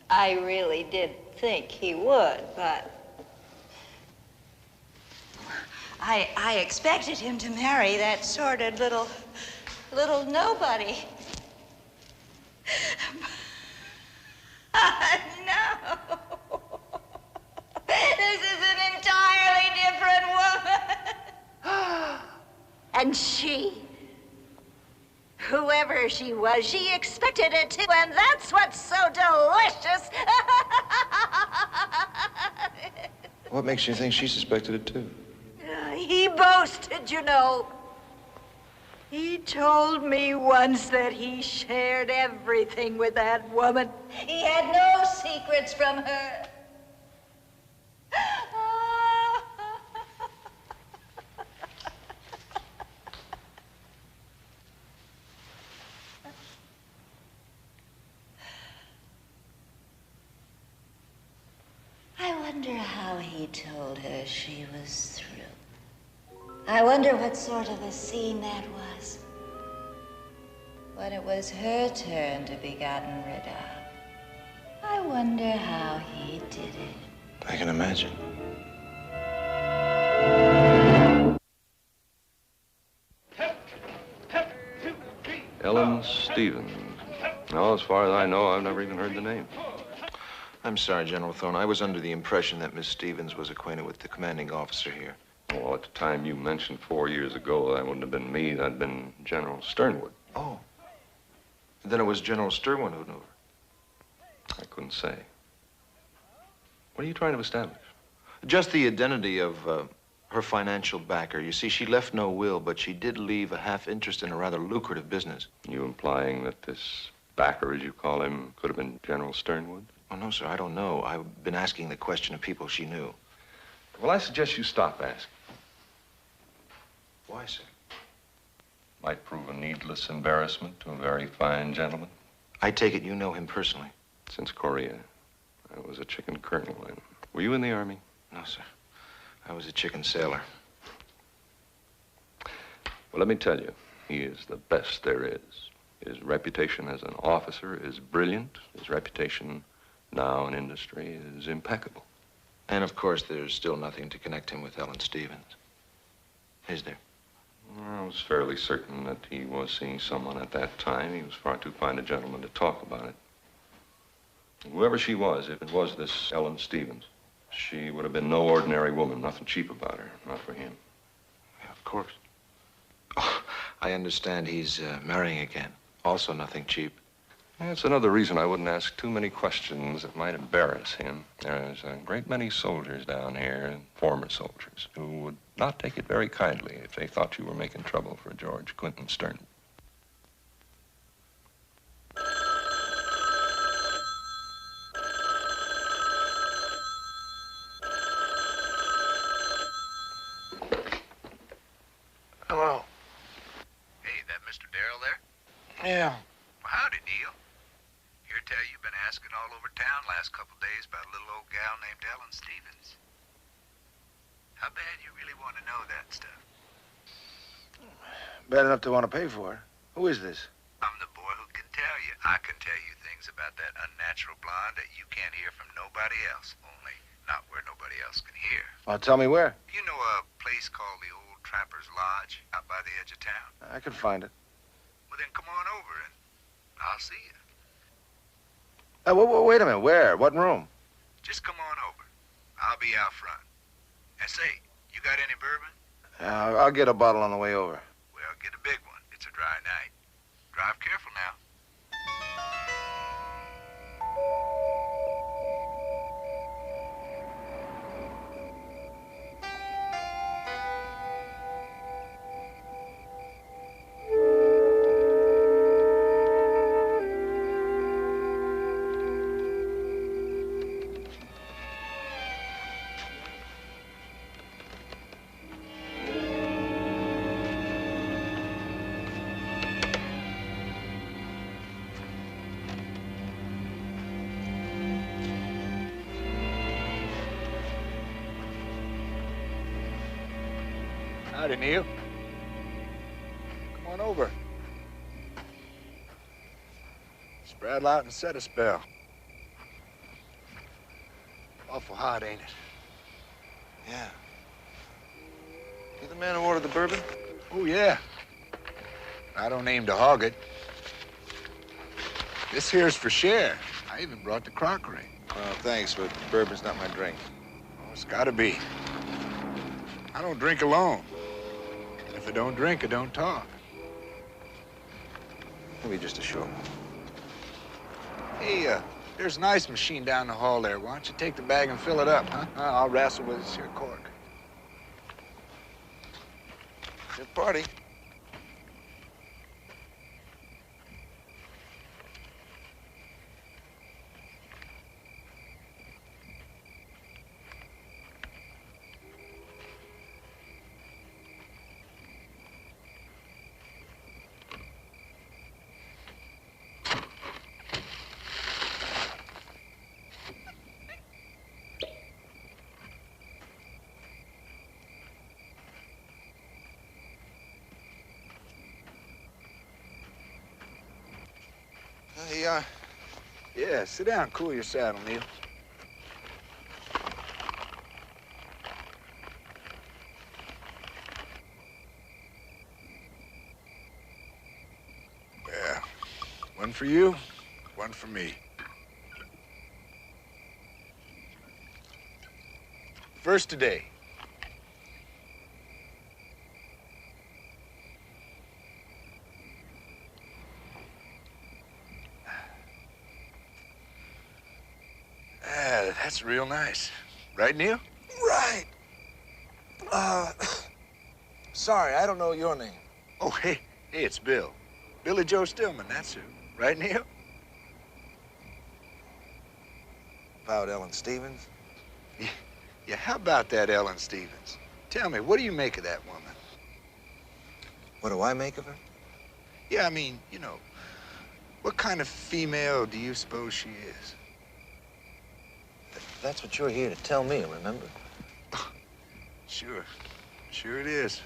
I really did think he would, but I expected him to marry that sordid little nobody. No. This is an entirely different woman. And she, whoever she was, she expected it too, and that's what's so delicious. What makes you think she suspected it too? He boasted, you know. He told me once that he shared everything with that woman. He had no secrets from her. I wonder how he told her she was through. I wonder what sort of a scene that was. When it was her turn to be gotten rid of. I wonder how he did it. I can imagine. Ellen Stevens. No, as far as I know, I've never even heard the name. I'm sorry, General Thorne. I was under the impression that Miss Stevens was acquainted with the commanding officer here. Well, at the time you mentioned 4 years ago, that wouldn't have been me. That'd been General Sternwood. Oh. Then it was General Sternwood who knew her. I couldn't say. What are you trying to establish? Just the identity of her financial backer. You see, she left no will, but she did leave a half interest in a rather lucrative business. You implying that this backer, as you call him, could have been General Sternwood? Oh, no, sir, I don't know. I've been asking the question of people she knew. Well, I suggest you stop asking. Why, sir? Might prove a needless embarrassment to a very fine gentleman. I take it you know him personally. Since Korea. I was a chicken colonel then. Were you in the Army? No, sir. I was a chicken sailor. Well, let me tell you, he is the best there is. His reputation as an officer is brilliant. His reputation now in industry is impeccable. And, of course, there's still nothing to connect him with Ellen Stevens. Is there? I was fairly certain that he was seeing someone at that time. He was far too fine a gentleman to talk about it. Whoever she was, if it was this Ellen Stevens, she would have been no ordinary woman. Nothing cheap about her. Not for him. Yeah, of course. Oh, I understand he's marrying again. Also nothing cheap. That's another reason I wouldn't ask too many questions that might embarrass him. There's a great many soldiers down here, former soldiers, who would not take it very kindly if they thought you were making trouble for George Clinton Stern. Hello. Hey, that Mr. Darrell there? Yeah. Well, howdy, Neil. Here to tell you, been asking all over town last couple days about a little old gal named Ellen Stevens. How bad you really want to know that stuff? Bad enough to want to pay for it. Who is this? I'm the boy who can tell you. I can tell you things about that unnatural blonde that you can't hear from nobody else. Only not where nobody else can hear. Oh, tell me where. You know a place called the Old Trapper's Lodge out by the edge of town? I can find it. Well, then come on over and I'll see you. Wait a minute. Where? What room? Just come on over. I'll be out front. And say, you got any bourbon? I'll get a bottle on the way over. Well, get a big one. It's a dry night. Drive careful now. Howdy, Neil. Come on over. Spraddle out and set a spell. Awful hot, ain't it? Yeah. You the man who ordered the bourbon? Oh, yeah. I don't aim to hog it. This here's for share. I even brought the crockery. Oh, thanks, but bourbon's not my drink. Oh, it's gotta be. I don't drink alone. And if I don't drink, I don't talk. Maybe just a show. Hey, there's an ice machine down the hall there. Why don't you take the bag and fill it up, huh? I'll wrestle with this here cork. Good party. Hey, yeah, sit down, cool your saddle, Neil. Yeah, one for you, one for me. First today. That's real nice. Right, Neil? Right. Sorry, I don't know your name. Oh, hey, it's Bill. Billy Joe Stillman, that's who. Right, Neil? About Ellen Stevens? Yeah, how about that Ellen Stevens? Tell me, what do you make of that woman? What do I make of her? Yeah, I mean, you know, what kind of female do you suppose she is? That's what you're here to tell me, remember? Sure. Sure it is.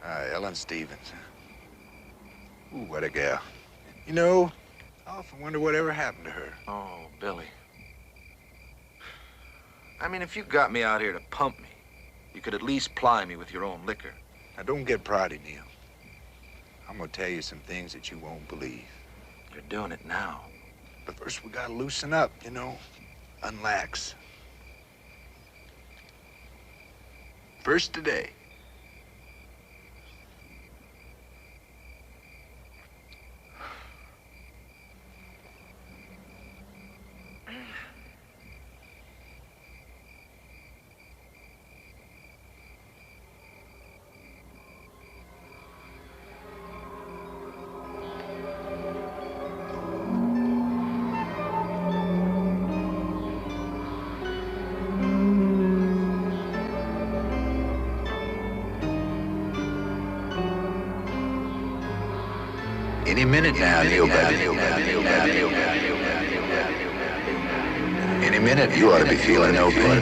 Ellen Stevens. Ooh, what a gal. You know, I often wonder whatever happened to her. Oh, Billy. I mean, if you got me out here to pump me, you could at least ply me with your own liquor. Now, don't get proddy, Neil. I'm gonna tell you some things that you won't believe. You're doing it now. But first, we gotta loosen up, you know, unlax. First today. Any minute now, Neil, baby. Any minute, you ought to be feeling no pain.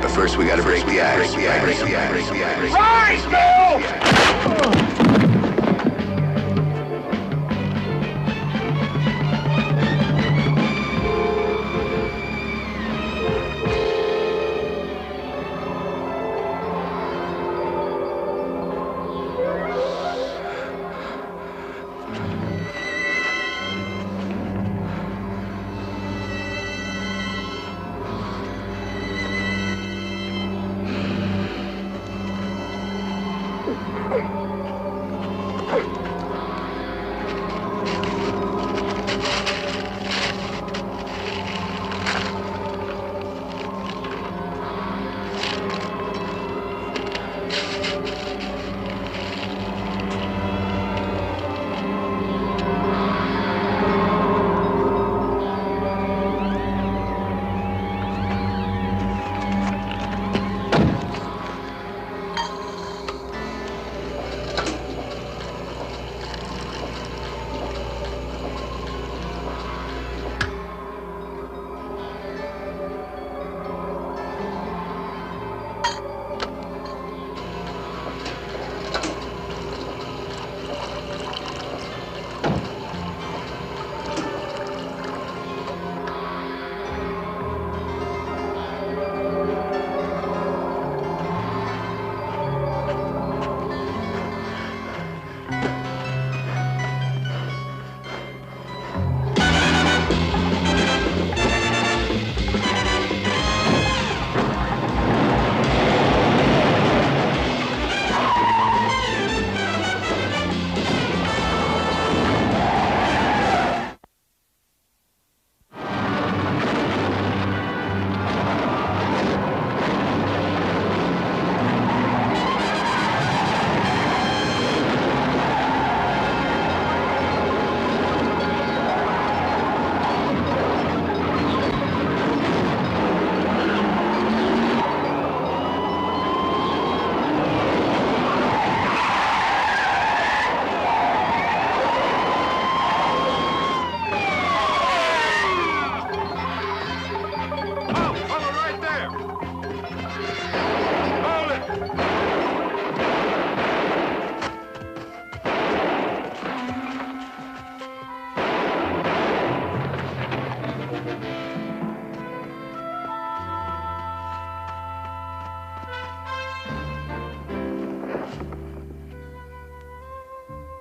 But first, we gotta break the ice. Rise, Bill!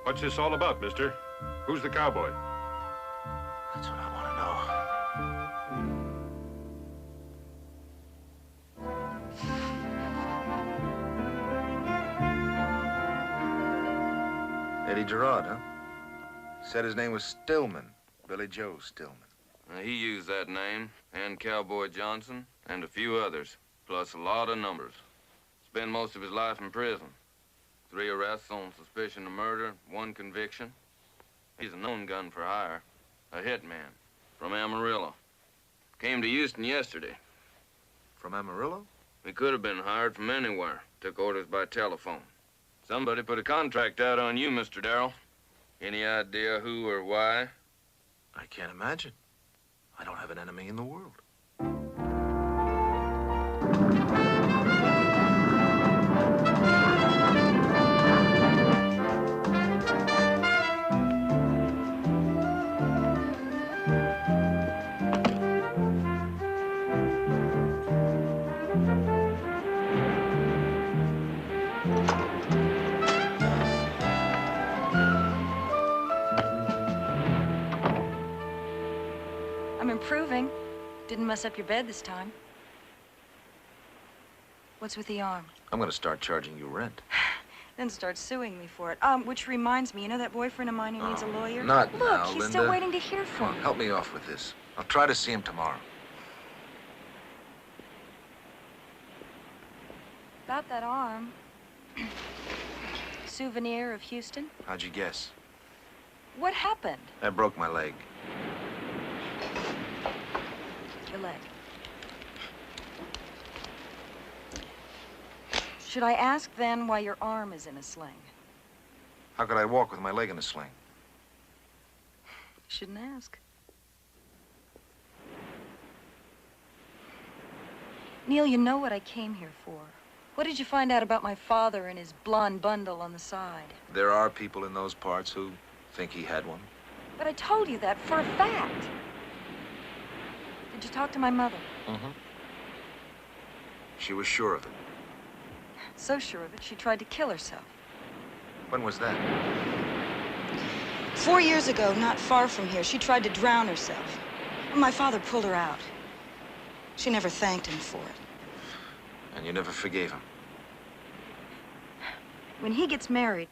What's this all about, mister? Who's the cowboy? That's what I want to know. Eddie Gerard, huh? Said his name was Stillman. Billy Joe Stillman. He used that name, and Cowboy Johnson, and a few others, plus a lot of numbers. Spent most of his life in prison. 3 arrests on suspicion of murder, 1 conviction. He's a known gun for hire, a hitman from Amarillo. Came to Houston yesterday. From Amarillo? He could have been hired from anywhere. Took orders by telephone. Somebody put a contract out on you, Mr. Darrell. Any idea who or why? I can't imagine. I don't have an enemy in the world. I'm improving. Didn't mess up your bed this time. What's with the arm? I'm gonna start charging you rent. Then start suing me for it. Which reminds me, you know that boyfriend of mine who needs a lawyer? Not Look, now, he's Linda. still waiting to hear Come from on, me. help me off with this. I'll try to see him tomorrow. About that arm. Souvenir of Houston. How'd you guess? What happened? I broke my leg. Your leg. Should I ask then why your arm is in a sling? How could I walk with my leg in a sling? Shouldn't ask. Neil, you know what I came here for. What did you find out about my father and his blonde bundle on the side? There are people in those parts who think he had one. But I told you that for a fact. Did you talk to my mother? Mm-hmm. She was sure of it. So sure of it, she tried to kill herself. When was that? 4 years ago, not far from here, she tried to drown herself. My father pulled her out. She never thanked him for it. And you never forgave him? When he gets married,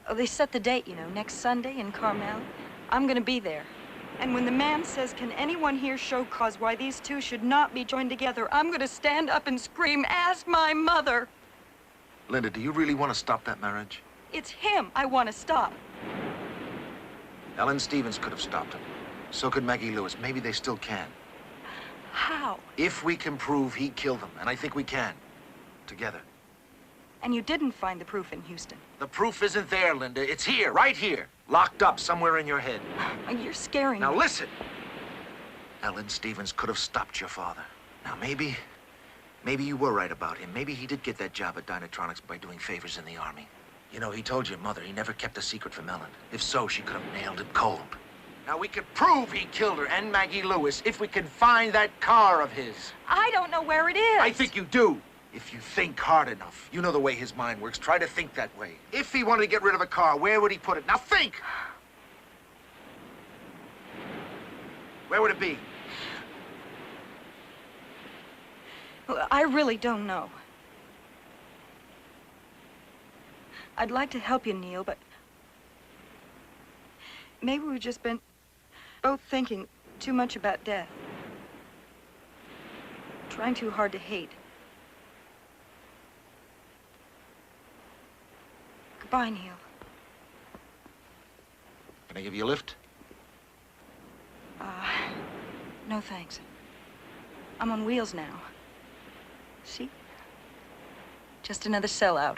oh, they set the date, you know, next Sunday in Carmel. I'm gonna be there. And when the man says, can anyone here show cause why these two should not be joined together, I'm gonna stand up and scream, ask my mother. Linda, do you really want to stop that marriage? It's him I want to stop. Ellen Stevens could have stopped him. So could Maggie Lewis. Maybe they still can. How? If we can prove he killed them, and I think we can. Together. And you didn't find the proof in Houston. The proof isn't there, Linda. It's here, right here. Locked up somewhere in your head. You're scaring me. Now listen. Ellen Stevens could have stopped your father. Now maybe you were right about him. Maybe he did get that job at Dynatronics by doing favors in the Army. You know, he told your mother he never kept a secret from Ellen. If so, she could have nailed him cold. Now, we could prove he killed her and Maggie Lewis if we can find that car of his. I don't know where it is. I think you do. If you think hard enough. You know the way his mind works. Try to think that way. If he wanted to get rid of a car, where would he put it? Now think! Where would it be? Well, I really don't know. I'd like to help you, Neil, but maybe we've just been both thinking too much about death. Trying too hard to hate. Goodbye, Neil. Can I give you a lift? No thanks. I'm on wheels now. See? Just another sellout.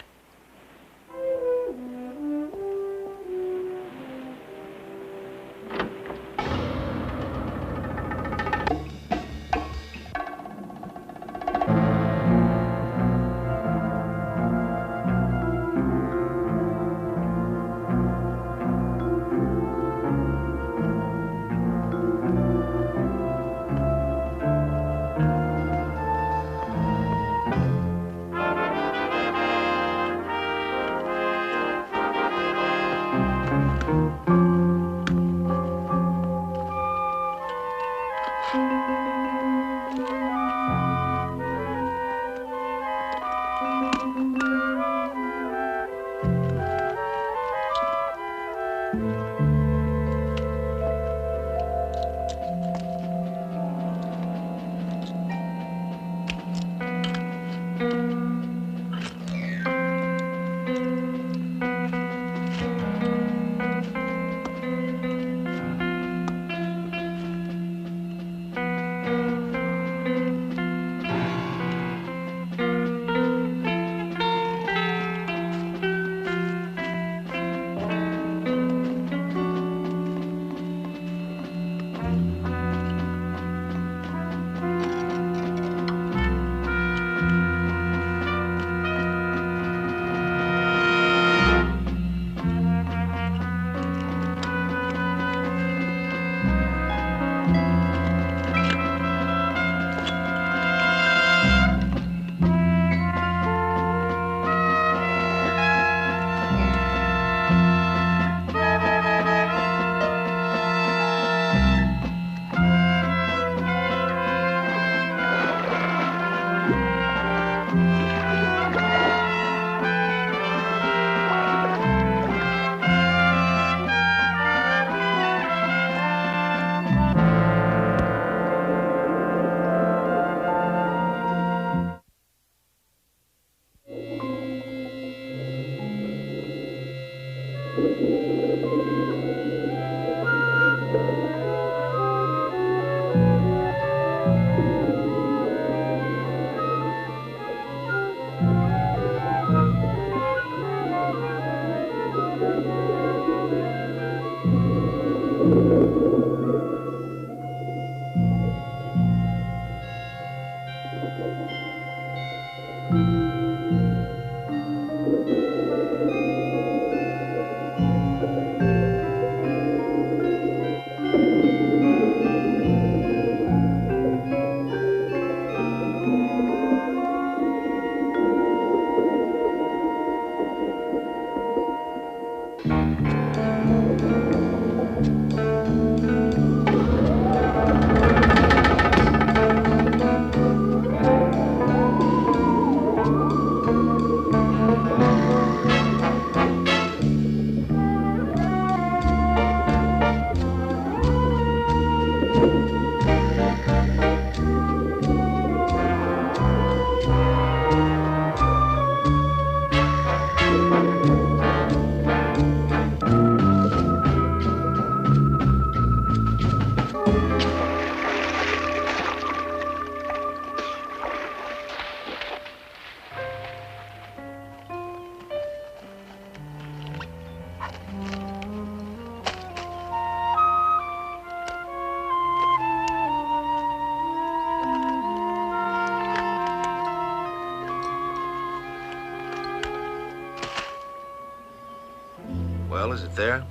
Well, is it there?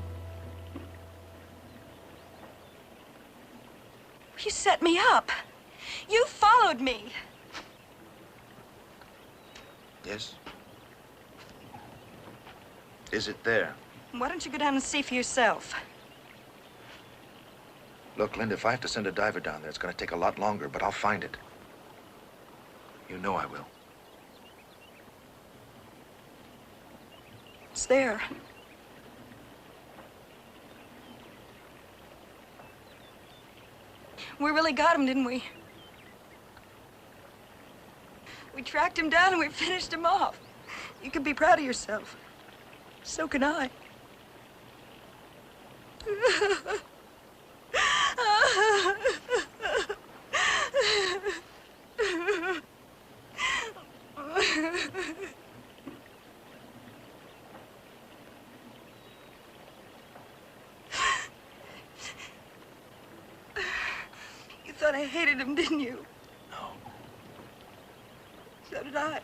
You set me up. You followed me. Yes? Is it there? Why don't you go down and see for yourself? Look, Linda, if I have to send a diver down there, it's going to take a lot longer, but I'll find it. You know I will. It's there. We really got him, didn't we? We tracked him down and we finished him off. You can be proud of yourself. So can I. You thought I hated him, didn't you? No. So did I.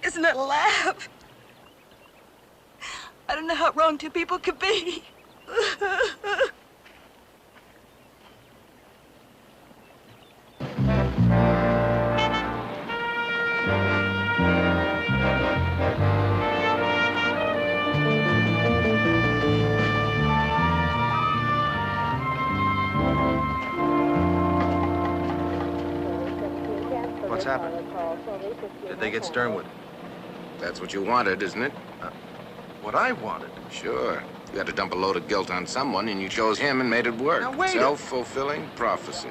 Isn't that a laugh? I don't know how wrong two people could be. What's happened? Did they get Sternwood? That's what you wanted, isn't it? What I wanted? Sure. You had to dump a load of guilt on someone, and you chose him and made it work. Now, wait. Self-fulfilling prophecy.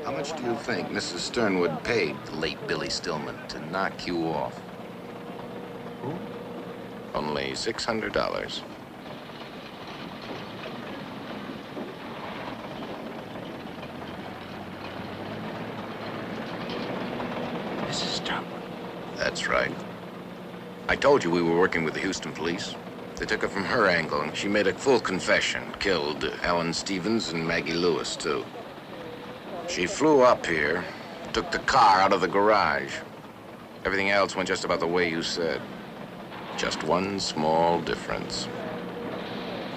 How much do you think Mrs. Sternwood paid the late Billy Stillman to knock you off? Who? Only $600. Mrs. Sternwood. That's right. I told you we were working with the Houston police. They took it from her angle, and she made a full confession. Killed Helen Stevens and Maggie Lewis, too. She flew up here, took the car out of the garage. Everything else went just about the way you said. Just one small difference.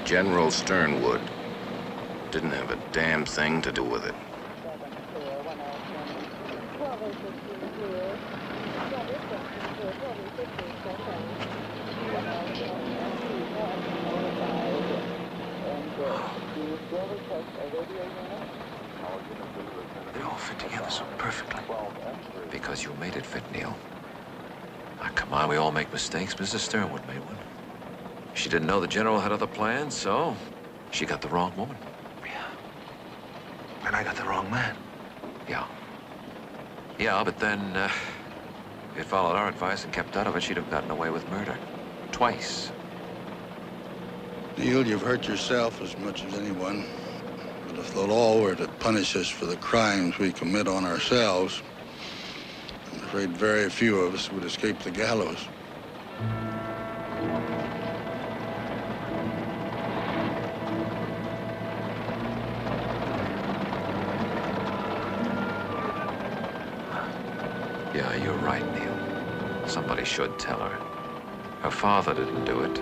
General Sternwood didn't have a damn thing to do with it. They all fit together so perfectly. Because you made it fit, Neil. Ah, come on, we all make mistakes. Mrs. Sternwood made one. She didn't know the general had other plans, so she got the wrong woman. Yeah. And I got the wrong man. Yeah. Yeah, but then, if you'd followed our advice and kept out of it, she'd have gotten away with murder. Twice. Neil, you've hurt yourself as much as anyone. But if the law were to punish us for the crimes we commit on ourselves, I'm afraid very few of us would escape the gallows. Yeah, you're right, Neil. Somebody should tell her. Her father didn't do it.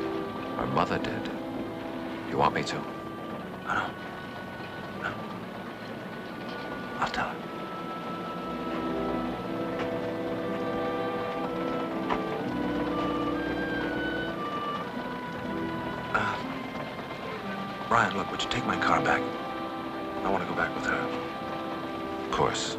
Her mother did. You want me to? No. I'll tell her. Brian, look, would you take my car back? I want to go back with her. Of course.